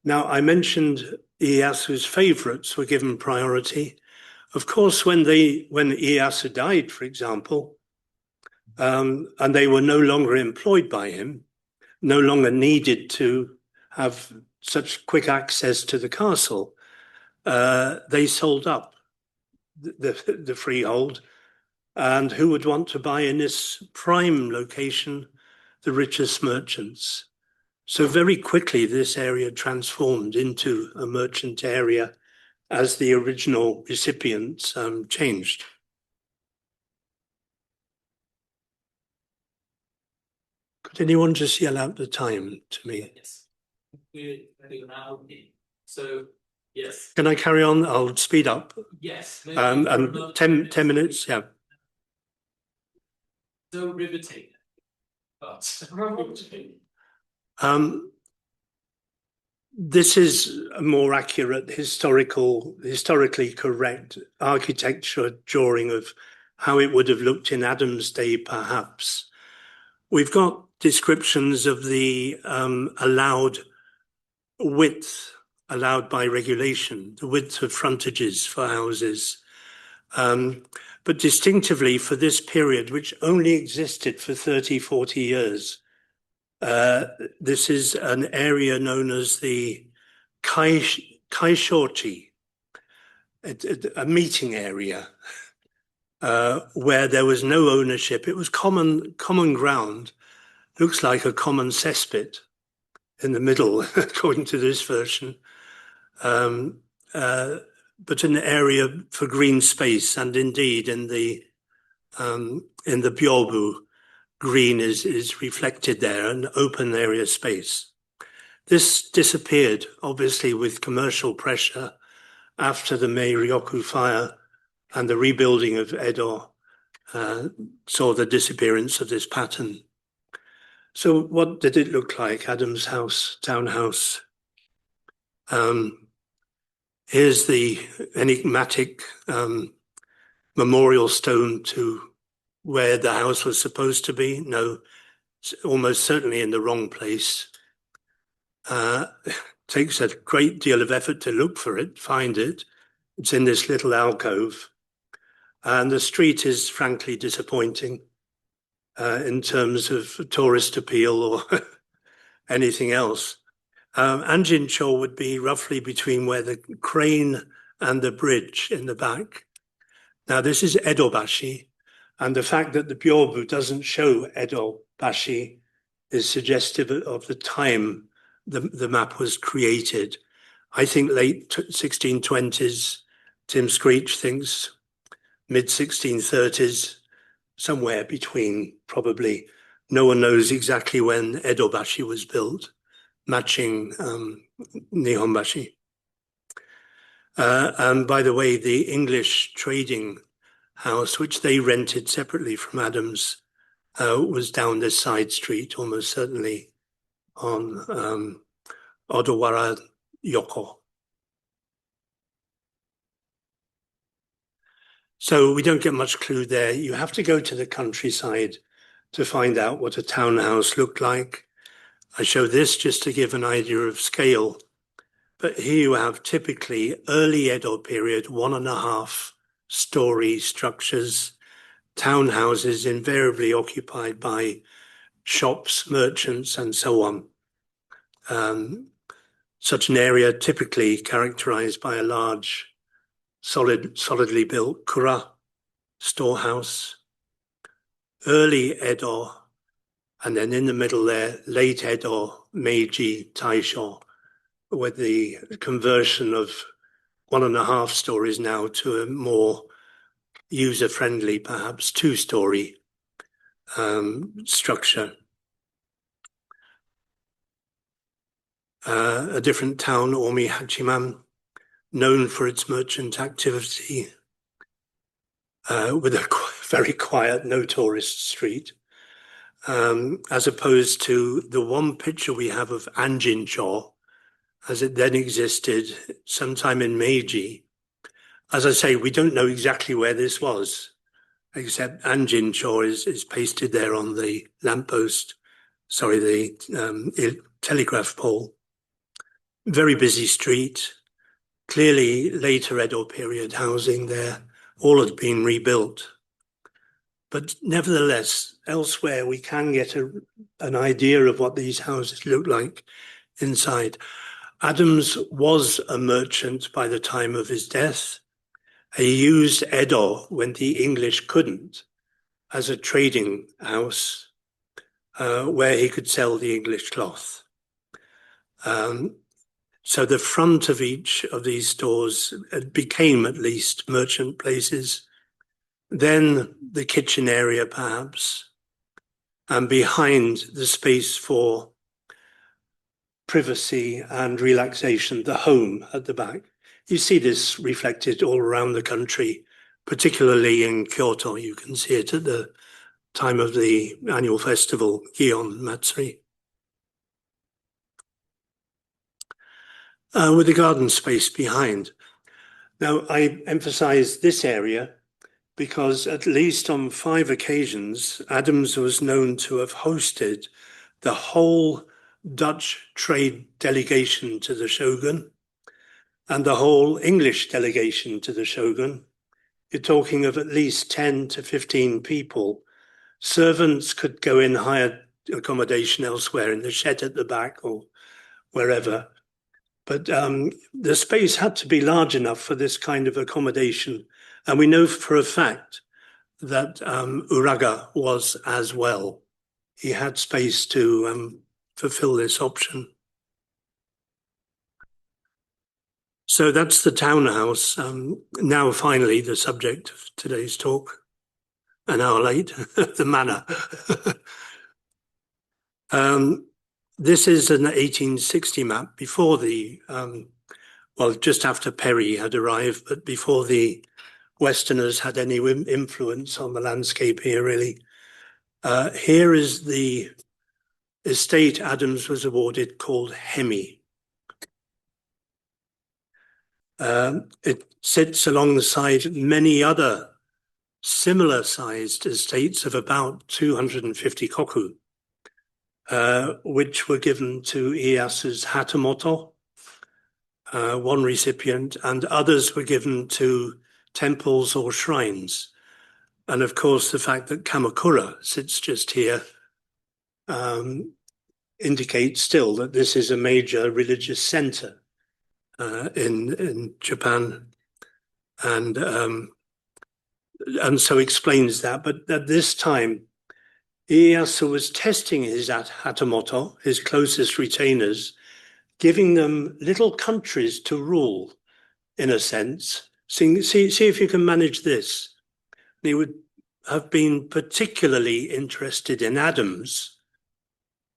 Now, I mentioned Ieyasu's favorites were given priority. Of course, when Ieyasu died, for example, and they were no longer employed by him, no longer needed to have such quick access to the castle, they sold up the freehold. And who would want to buy in this prime location? The richest merchants. So very quickly, this area transformed into a merchant area as the original recipients changed. Could anyone just yell out the time to me? Yes. We're now. So, yes. Can I carry on? I'll speed up. Yes. And 10 minutes, yeah. So riveting. This is a more accurate historically correct architecture drawing of how it would have looked in Adam's day, perhaps. We've got descriptions of the allowed width, allowed by regulation, the width of frontages for houses. But distinctively for this period, which only existed for 30, 40 years, this is an area known as the Kaishochi, a meeting area where there was no ownership. It was common ground, looks like a common cesspit in the middle, according to this version. But an area for green space, and indeed in the Byobu, green is reflected there, an open area space. This disappeared, obviously, with commercial pressure after the Meiryoku fire, and the rebuilding of Edo saw the disappearance of this pattern. So what did it look like, Adam's house, townhouse? Here's the enigmatic memorial stone to where the house was supposed to be. No, it's almost certainly in the wrong place. Takes a great deal of effort to look for it, find it. It's in this little alcove. And the street is frankly disappointing in terms of tourist appeal or anything else. Anjincho would be roughly between where the crane and the bridge in the back. Now, this is Edobashi, and the fact that the Byobu doesn't show Edobashi is suggestive of the time the map was created. I think late 1620s, Tim Screech thinks mid-1630s, somewhere between probably. No one knows exactly when Edobashi was built, matching Nihonbashi. And by the way, the English trading house, which they rented separately from Adams, was down this side street, almost certainly on Odawara Yoko. So we don't get much clue there. You have to go to the countryside to find out what a townhouse looked like. I show this just to give an idea of scale. But here you have typically early Edo period, 1.5 story structures, townhouses invariably occupied by shops, merchants, and so on. Such an area typically characterized by a large, solidly built kura, storehouse, early Edo, and then in the middle there, late Edo, Meiji, Taisho, with the conversion of 1.5 stories now to a more user-friendly, perhaps 2-story structure. A different town, Omi Hachiman, known for its merchant activity, with a very quiet, no tourist street, as opposed to the one picture we have of Anjincho, as it then existed sometime in Meiji. As I say, we don't know exactly where this was, except Anjincho is pasted there on the lamppost, the telegraph pole. Very busy street, clearly later Edo period housing there, all had been rebuilt. But nevertheless, elsewhere we can get an idea of what these houses look like inside. Adams was a merchant by the time of his death. He used Edo when the English couldn't as a trading house where he could sell the English cloth. So the front of each of these stores became at least merchant places. Then the kitchen area perhaps, and behind the space for privacy and relaxation, the home at the back. You see this reflected all around the country, particularly in Kyoto. You can see it at the time of the annual festival, Gion Matsuri. With the garden space behind. Now, I emphasize this area because at least on 5 occasions, Adams was known to have hosted the whole Dutch trade delegation to the shogun and the whole English delegation to the shogun. You're talking of at least 10 to 15 people. Servants could go in hired accommodation elsewhere in the shed at the back or wherever. But the space had to be large enough for this kind of accommodation. And we know for a fact that Uraga was as well. He had space to fulfill this option. So that's the townhouse. Now, finally, the subject of today's talk, an hour late, the manor. This is an 1860 map before the, just after Perry had arrived, but before the Westerners had any influence on the landscape here, really. Here is the estate Adams was awarded called Hemi. It sits alongside many other similar-sized estates of about 250 koku, which were given to Ieyasu's Hatamoto, one recipient, and others were given to temples or shrines. And of course, the fact that Kamakura sits just here indicates still that this is a major religious center in Japan, and so explains that. But at this time, Ieyasu was testing his Hatamoto, his closest retainers, giving them little countries to rule, in a sense. See if you can manage this. He would have been particularly interested in Adams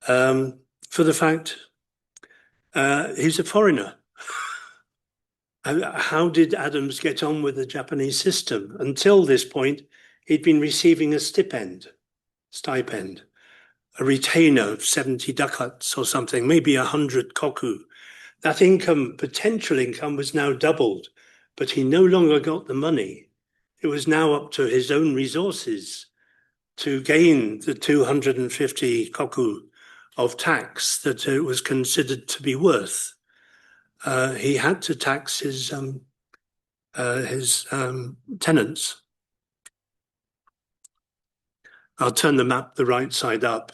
for the fact he's a foreigner. How did Adams get on with the Japanese system? Until this point, he'd been receiving a stipend, a retainer of 70 ducats or something, maybe 100 koku. That income, potential income, was now doubled, but he no longer got the money. It was now up to his own resources to gain the 250 koku of tax that it was considered to be worth. He had to tax his tenants. I'll turn the map the right side up.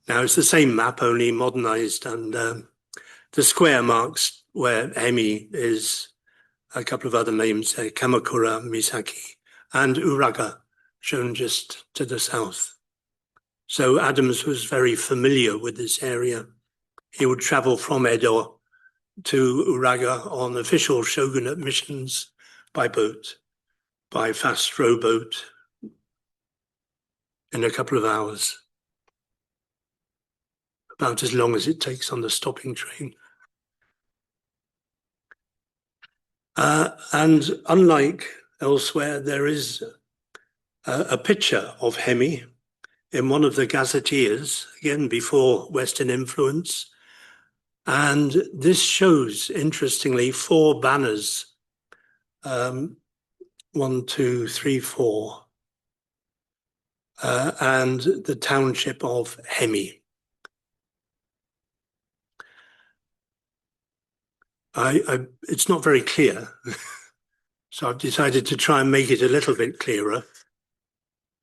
Now it's the same map, only modernized, and the square marks where Hemi is, a couple of other names, Kamakura, Misaki, and Uraga, shown just to the south. So Adams was very familiar with this area. He would travel from Edo to Uraga on official shogunate missions by boat, by fast rowboat, in a couple of hours, about as long as it takes on the stopping train. And unlike elsewhere, there is a picture of Hemi in one of the gazetteers, again before Western influence. And this shows, interestingly, 4 banners. 1, 2, 3, 4. And the township of Hemi. It's not very clear, so I've decided to try and make it a little bit clearer.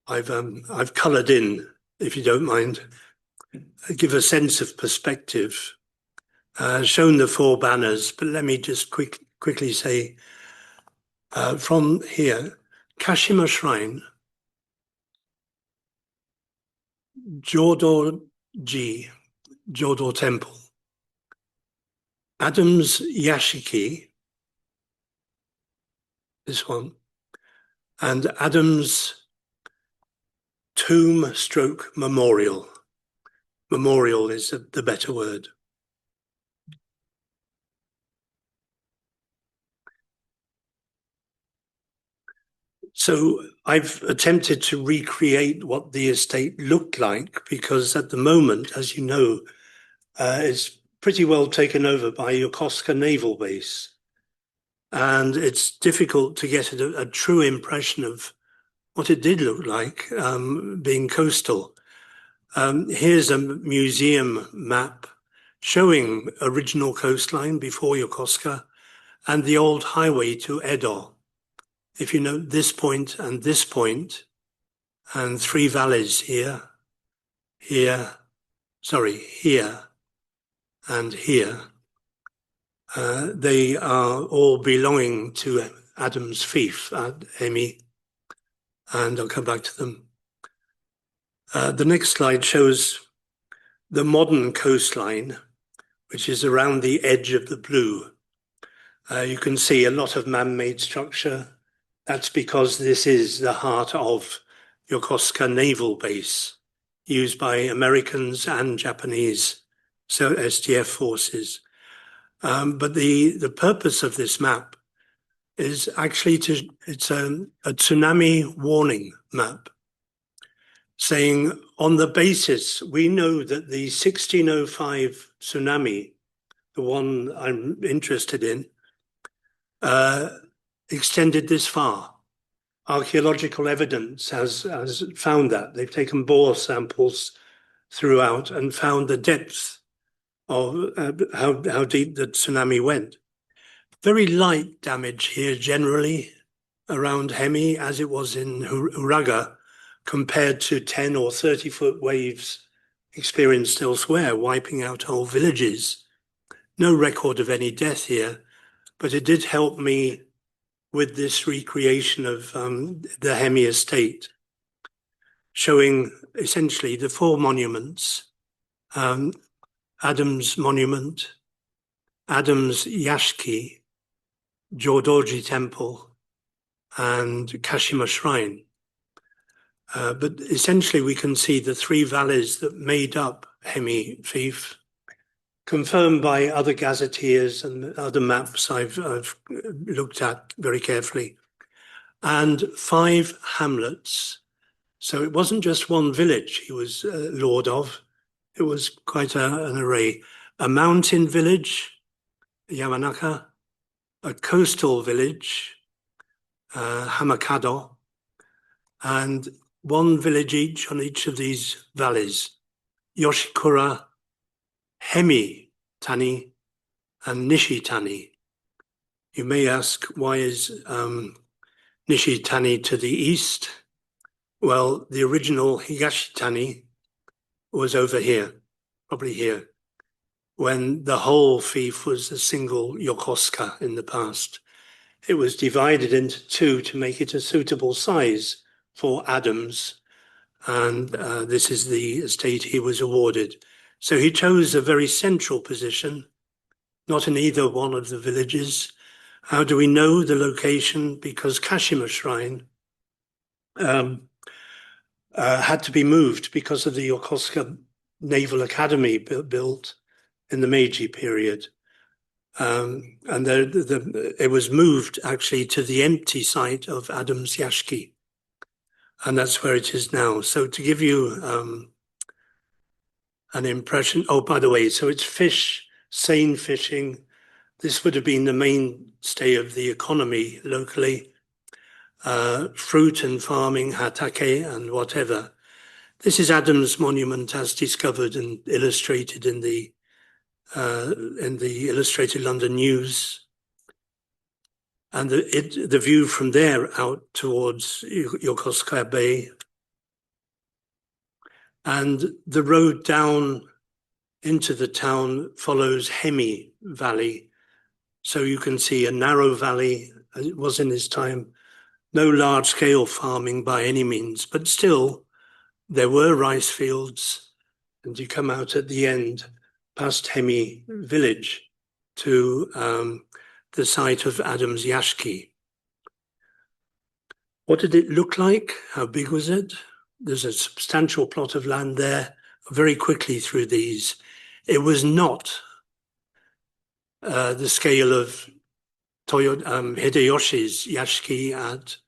I've coloured in, if you don't mind, give a sense of perspective. Shown the 4 banners, but let me just quickly say, from here, Kashima Shrine, Jodo-ji, Jodo Temple, Adams Yashiki, this one, and Adams Tomb / Memorial. Memorial is the better word. So I've attempted to recreate what the estate looked like, because at the moment, as you know, it's pretty well taken over by Yokosuka Naval Base. And it's difficult to get a true impression of what it did look like, being coastal. Here's a museum map showing original coastline before Yokosuka and the old highway to Edo. If you note this point and 3 valleys here, here, and here, they are all belonging to Adam's fief at Hemi, and I'll come back to them. The next slide shows the modern coastline, which is around the edge of the blue. You can see a lot of man-made structure. That's because this is the heart of Yokosuka Naval Base, used by Americans and Japanese, so SDF forces. But the purpose of this map is actually it's a tsunami warning map, saying on the basis, we know that the 1605 tsunami, the one I'm interested in, extended this far. Archaeological evidence has found that. They've taken bore samples throughout and found the depth of how deep the tsunami went. Very light damage here generally around Hemi, as it was in Uraga, compared to 10 or 30-foot waves experienced elsewhere, wiping out whole villages. No record of any death here, but it did help me with this recreation of the Hemi estate, showing essentially the 4 monuments, Adams Monument, Adams Yashiki, Jodoji Temple, and Kashima Shrine. But essentially we can see the 3 valleys that made up Hemi fief, confirmed by other gazetteers and other maps I've looked at very carefully, and 5 hamlets. So it wasn't just one village he was lord of. It was quite an array. A mountain village, Yamanaka, a coastal village, Hamakado, and 1 village each on each of these valleys, Yoshikura, Hemi Tani, and Nishitani. You may ask, why is Nishitani to the east? Well, the original Higashitani was over here, probably here, when the whole fief was a single yokosuka in the past. It was divided into 2 to make it a suitable size for Adams, and this is the estate he was awarded. So he chose a very central position, not in either one of the villages. How do we know the location? Because Kashima Shrine had to be moved because of the Yokosuka Naval Academy built in the Meiji period. And it was moved actually to the empty site of Adams Yashiki. And that's where it is now. So to give you an impression, oh, by the way, so it's fish, seine fishing. This would have been the mainstay of the economy locally. Fruit and farming, hatake and whatever. This is Adams' monument as discovered and illustrated in the Illustrated London News. And the view from there out towards Yokosuka Bay. And the road down into the town follows Hemi Valley. So you can see a narrow valley, as it was in his time. No large-scale farming by any means, but still there were rice fields, and you come out at the end past Hemi village to the site of Adams Yashiki. What did it look like? How big was it? There's a substantial plot of land there. Very quickly through these. It was not the scale of Hideyoshi's Yashiki at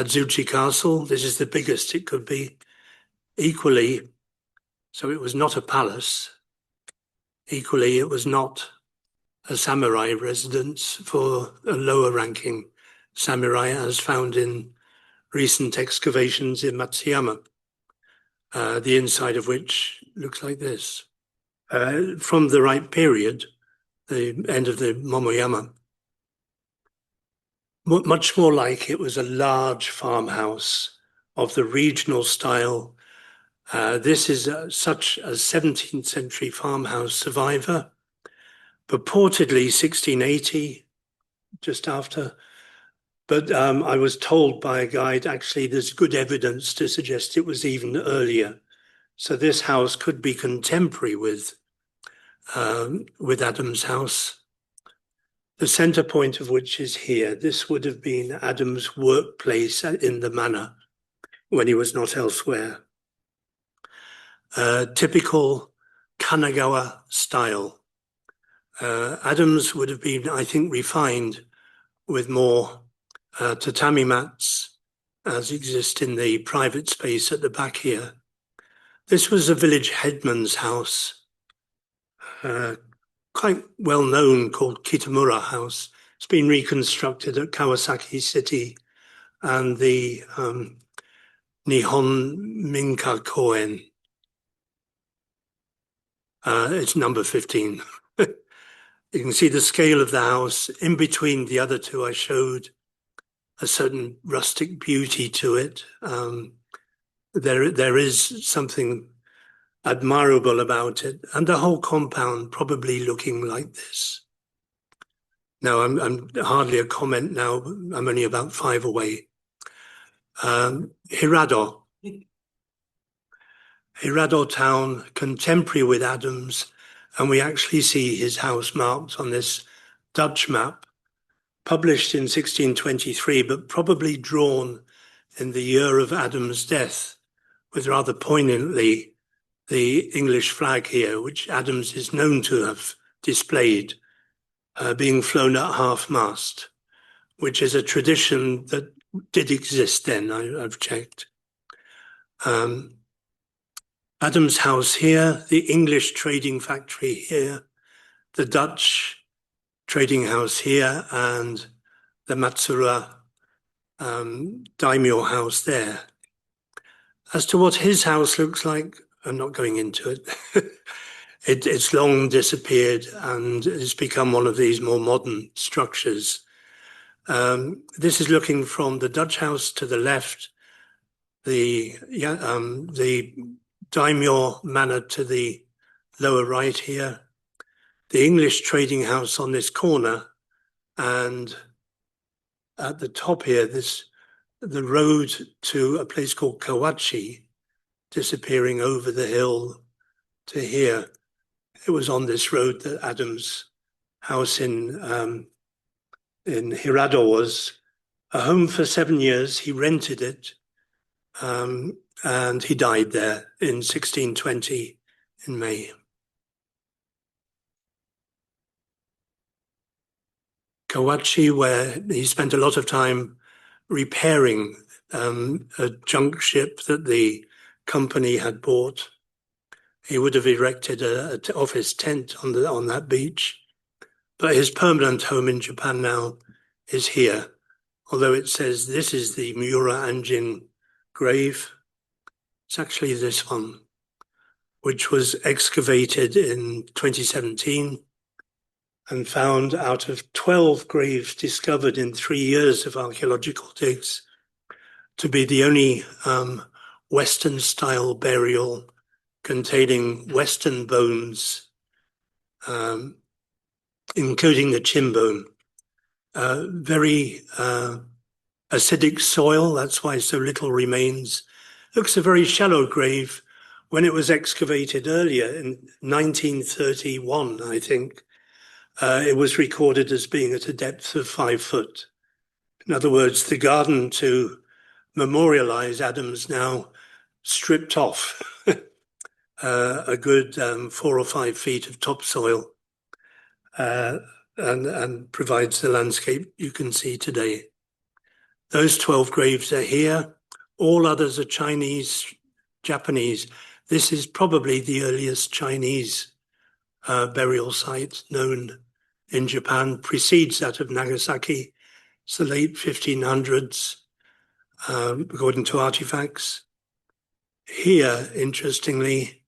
Zuchi Castle. This is the biggest it could be. Equally, so it was not a palace. Equally, it was not a samurai residence for a lower ranking samurai as found in recent excavations in Matsuyama, the inside of which looks like this. From the right period, the end of the Momoyama, much more like it was a large farmhouse of the regional style. This is such a 17th century farmhouse survivor, purportedly 1680, just after. But I was told by a guide, actually, there's good evidence to suggest it was even earlier. So this house could be contemporary with Adams' house. The center point of which is here. This would have been Adams' workplace in the manor when he was not elsewhere. Typical Kanagawa style. Adams would have been, I think, refined with more tatami mats as exist in the private space at the back here. This was a village headman's house, quite well known, called Kitamura House. It's been reconstructed at Kawasaki City and the Nihon Minka Koen. It's number 15. You can see the scale of the house. In between the other two, I showed a certain rustic beauty to it. There is something admirable about it, and the whole compound probably looking like this. Now, I'm hardly a comment now. I'm only about 5 away. Hirado town, contemporary with Adams, and we actually see his house marked on this Dutch map, published in 1623, but probably drawn in the year of Adams' death, with rather poignantly the English flag here, which Adams is known to have displayed, being flown at half-mast, which is a tradition that did exist then, I've checked. Adams' house here, the English trading factory here, the Dutch trading house here, and the Matsura daimyo house there. As to what his house looks like, I'm not going into it. It's long disappeared and it's become one of these more modern structures. This is looking from the Dutch house to the left, the daimyo manor to the lower right here, the English trading house on this corner, and at the top here, the road to a place called Kawachi, disappearing over the hill to here. It was on this road that Adams' house in Hirado was. A home for 7 years. He rented it, and he died there in 1620 in May. Kawachi, where he spent a lot of time repairing a junk ship that the company had bought. He would have erected an office tent on that beach, but his permanent home in Japan now is here. Although it says this is the Miura Anjin grave, it's actually this one, which was excavated in 2017 and found out of 12 graves discovered in 3 years of archaeological digs to be the only Western-style burial containing Western bones, including the chin bone. Very acidic soil, that's why so little remains. Looks a very shallow grave. When it was excavated earlier in 1931, I think, it was recorded as being at a depth of 5 foot. In other words, the garden to memorialize Adams now stripped off a good 4 or 5 feet of topsoil and provides the landscape you can see today. Those 12 graves are here. All others are Chinese, Japanese. This is probably the earliest Chinese burial site known in Japan, precedes that of Nagasaki. It's the late 1500s, according to artifacts. Here, interestingly,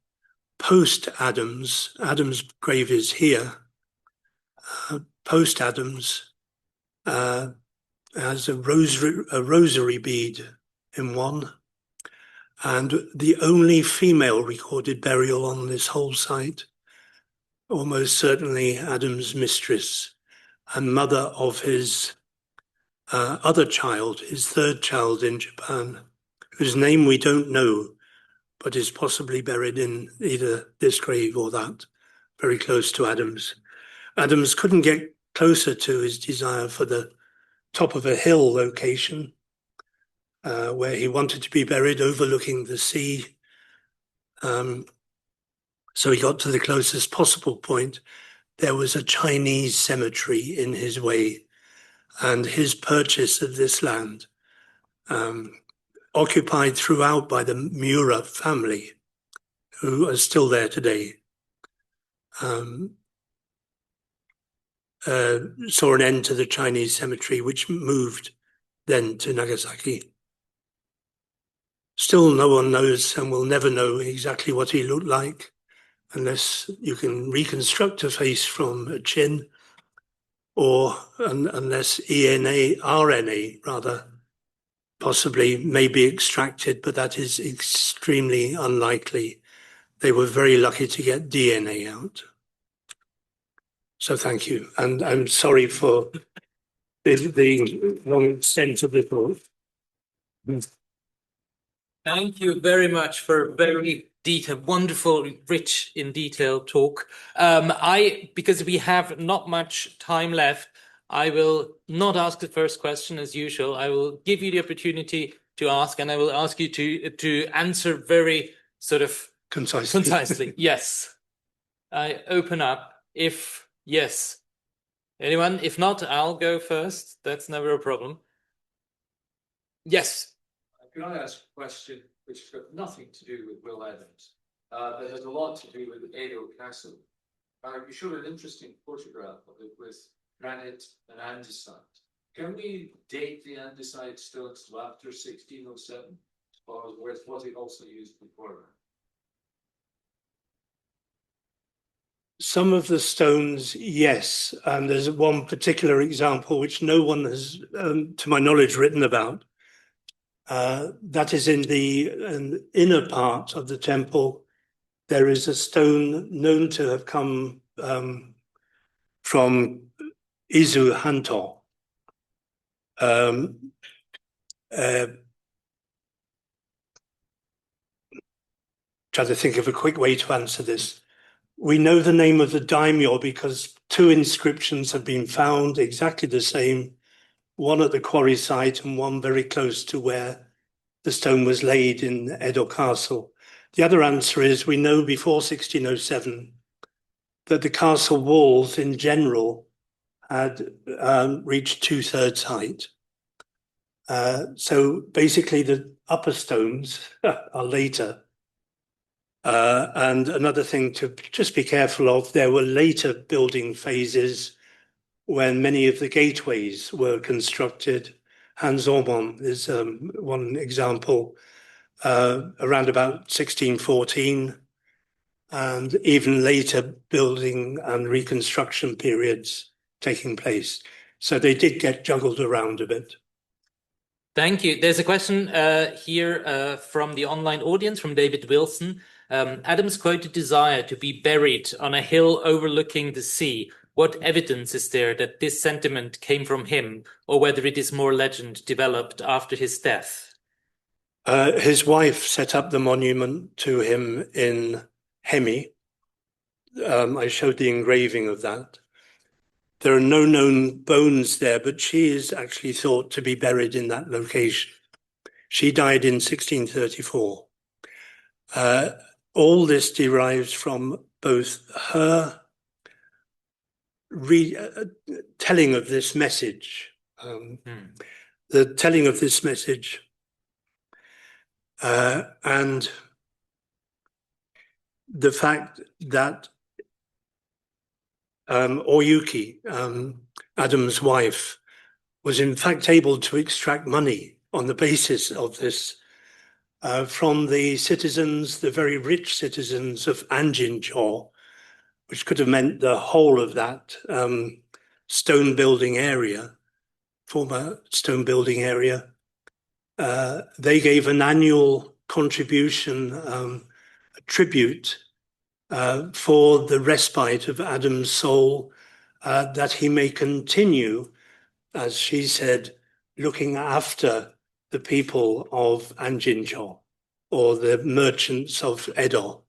post-Adams, Adams' grave is here. Post-Adams has a rosary bead in one, and the only female recorded burial on this whole site, almost certainly Adams' mistress and mother of his other child, his third child in Japan, whose name we don't know, but is possibly buried in either this grave or that, very close to Adams. Adams couldn't get closer to his desire for the top of a hill location, where he wanted to be buried overlooking the sea. So he got to the closest possible point. There was a Chinese cemetery in his way, and his purchase of this land, occupied throughout by the Miura family, who are still there today, saw an end to the Chinese cemetery, which moved then to Nagasaki. Still, no one knows and will never know exactly what he looked like, unless you can reconstruct a face from a chin, or unless RNA rather, possibly may be extracted, but that is extremely unlikely. They were very lucky to get DNA out. So thank you. And I'm sorry for the long extent of the talk. Thank you very much for a very detailed, wonderful, rich in detail talk. Because we have not much time left, I will not ask the first question as usual. I will give you the opportunity to ask, and I will ask you to answer very sort of concisely. Concisely, yes. I open up. If yes. Anyone? If not, I'll go first. That's never a problem. Yes. Can I ask a question which has got nothing to do with Will Adams, but has a lot to do with Edo Castle? You showed an interesting photograph of it with granite and andesite. Can we date the andesite stones to after 1607, or was it also used before? Some of the stones, yes, and there's one particular example which no one has, to my knowledge, written about. That is in the inner part of the temple. There is a stone known to have come from Izu Hanto. Try to think of a quick way to answer this. We know the name of the daimyo because two inscriptions have been found exactly the same, one at the quarry site and one very close to where the stone was laid in Edo Castle. The other answer is we know before 1607 that the castle walls in general had reached 2/3 height. So basically the upper stones are later. And another thing to just be careful of, there were later building phases when many of the gateways were constructed. Hanzomon is one example, around about 1614, and even later building and reconstruction periods taking place. So they did get juggled around a bit. Thank you. There's a question here from the online audience, from David Wilson. Adams quoted desire to be buried on a hill overlooking the sea. What evidence is there that this sentiment came from him, or whether it is more legend developed after his death? His wife set up the monument to him in Hemi. I showed the engraving of that. There are no known bones there, but she is actually thought to be buried in that location. She died in 1634. All this derives from both her telling of this message, the telling of this message, and the fact that Oyuki, Adam's wife, was in fact able to extract money on the basis of this from the citizens, the very rich citizens of Anjincho, which could have meant the whole of that stone building area, former stone building area. They gave an annual contribution, a tribute for the respite of Adam's soul, that he may continue, as she said, looking after the people of Anjincho, or the merchants of Edo,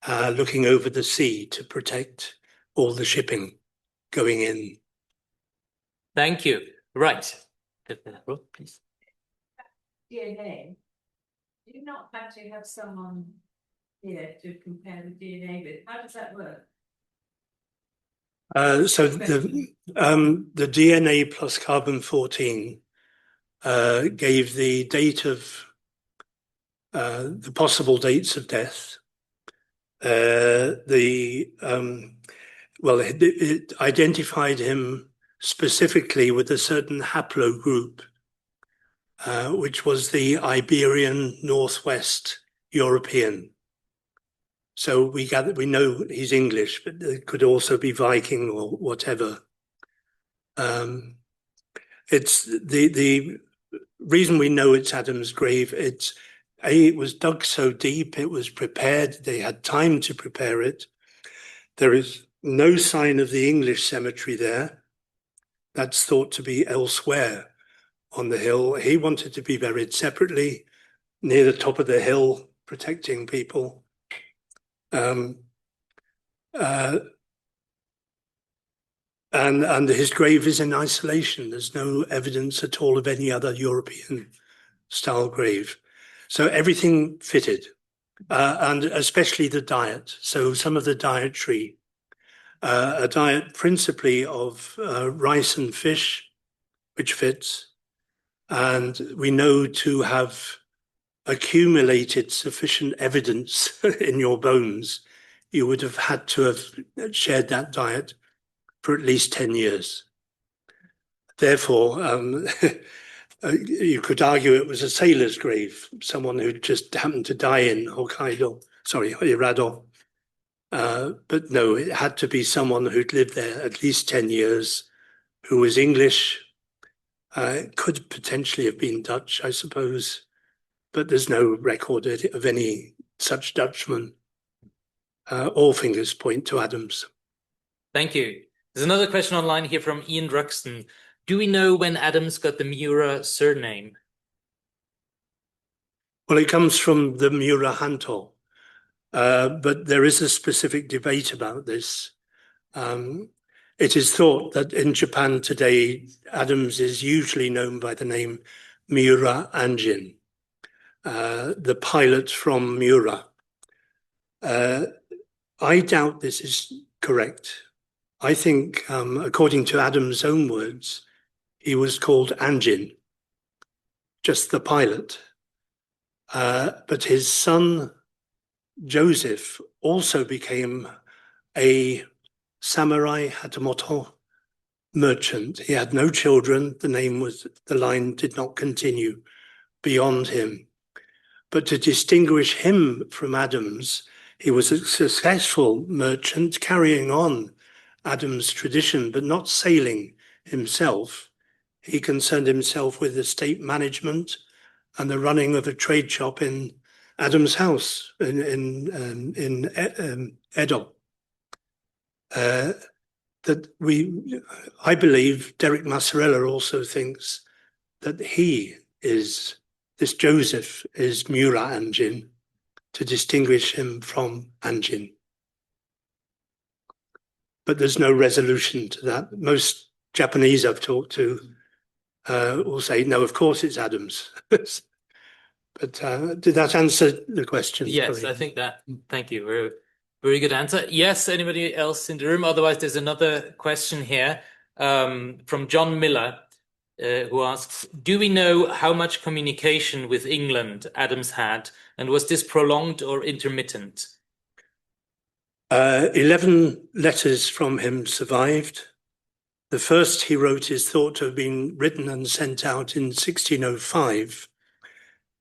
looking over the sea to protect all the shipping going in. Thank you. Right. Please. DNA. Do you not have to have someone here to compare the DNA with? How does that work? So the DNA plus carbon-14 gave the date of the possible dates of death. It identified him specifically with a certain haplogroup, which was the Iberian Northwest European. So we know he's English, but it could also be Viking or whatever. It's the reason we know it's Adam's grave. It was dug so deep, it was prepared. They had time to prepare it. There is no sign of the English cemetery there. That's thought to be elsewhere on the hill. He wanted to be buried separately near the top of the hill, protecting people. And his grave is in isolation. There's no evidence at all of any other European style grave. So everything fitted. and especially the diet. So some of the dietary, a diet principally of rice and fish, which fits, and we know to have accumulated sufficient evidence in your bones, you would have had to have shared that diet for at least 10 years. Therefore, you could argue it was a sailor's grave, someone who just happened to die in Hirado. But no, it had to be someone who'd lived there at least 10 years, who was English. It could potentially have been Dutch, I suppose, but there's no record of any such Dutchman. All fingers point to Adams. Thank you. There's another question online here from Ian Ruxton. Do we know when Adams got the Miura surname? Well, it comes from the Miura Hanto, but there is a specific debate about this. It is thought that in Japan today, Adams is usually known by the name Miura Anjin, the pilot from Miura. I doubt this is correct. I think, according to Adams' own words, he was called Anjin, just the pilot. But his son, Joseph, also became a samurai hatamoto merchant. He had no children. The line did not continue beyond him. But to distinguish him from Adams, he was a successful merchant carrying on Adams' tradition, but not sailing himself. He concerned himself with estate management and the running of a trade shop in Adams' house in Edo. I believe Derek Massarella also thinks that this Joseph is Miura Anjin, to distinguish him from Anjin. But there's no resolution to that. Most Japanese I've talked to will say, no, of course it's Adams. But did that answer the question? Yes, Sorry. I think that. Thank you. Very good answer. Yes, anybody else in the room? Otherwise, there's another question here from John Miller, who asks, do we know how much communication with England Adams had, and was this prolonged or intermittent? 11 letters from him survived. The first he wrote is thought to have been written and sent out in 1605.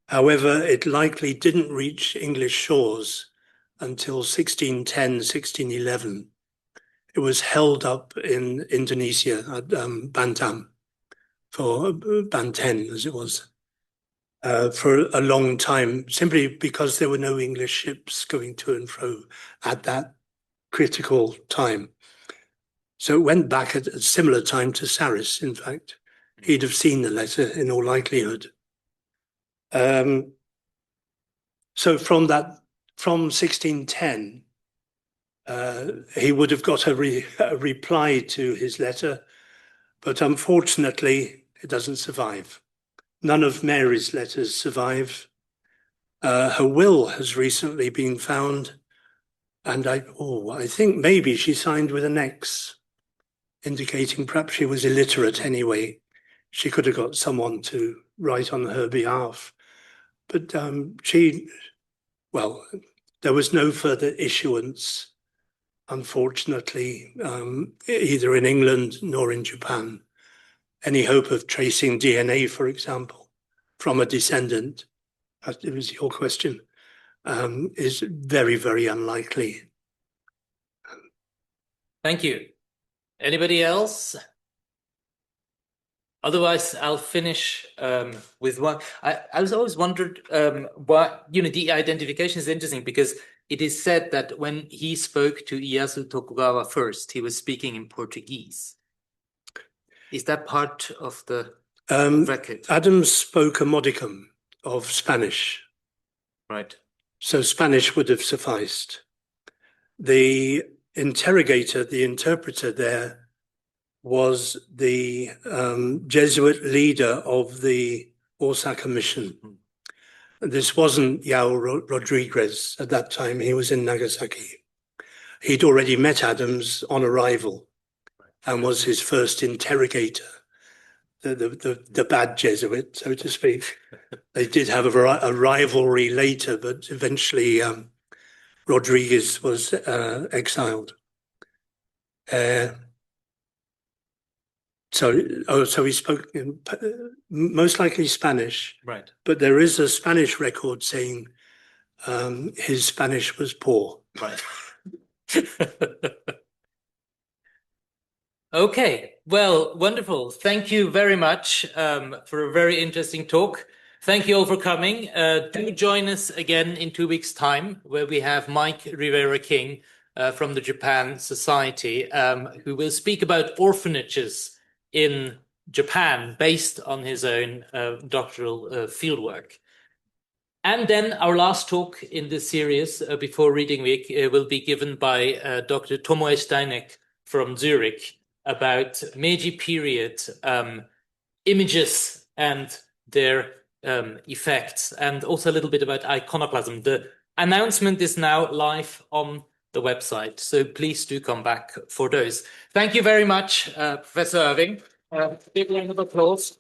However, it likely didn't reach English shores until 1610, 1611. It was held up in Indonesia at Banten, as it was, for a long time, simply because there were no English ships going to and fro at that critical time. So it went back at a similar time to Saris, in fact. He'd have seen the letter in all likelihood. So from 1610, he would have got a reply to his letter, but unfortunately, it doesn't survive. None of Mary's letters survive. Her will has recently been found, and I think maybe she signed with an X, indicating perhaps she was illiterate anyway. She could have got someone to write on her behalf. But there was no further issuance, unfortunately, either in England nor in Japan. Any hope of tracing DNA, for example, from a descendant, it was your question, is very, very unlikely. Thank you. Anybody else? Otherwise, I'll finish with one. I was always wondered why, the identification is interesting because it is said that when he spoke to Ieyasu Tokugawa first, he was speaking in Portuguese. Is that part of the record? Adams spoke a modicum of Spanish. Right. So Spanish would have sufficed. The interpreter there, was the Jesuit leader of the Osaka mission. This wasn't Rodriguez at that time. He was in Nagasaki. He'd already met Adams on arrival and was his first interrogator, the bad Jesuit, so to speak. They did have a rivalry later, but eventually Rodriguez was exiled. So he spoke most likely Spanish, Right. but there is a Spanish record saying his Spanish was poor. Right. Okay, well, wonderful. Thank you very much for a very interesting talk. Thank you all for coming. Do join us again in 2 weeks' time, where we have Mike Rivera King from the Japan Society, who will speak about orphanages in Japan based on his own doctoral fieldwork. And then our last talk in this series before Reading Week will be given by Dr. Tomoe Steineck from Zurich about Meiji period images and their effects, and also a little bit about iconoclasm. The announcement is now live on the website, so please do come back for those. Thank you very much, Professor Irving. Big round of applause.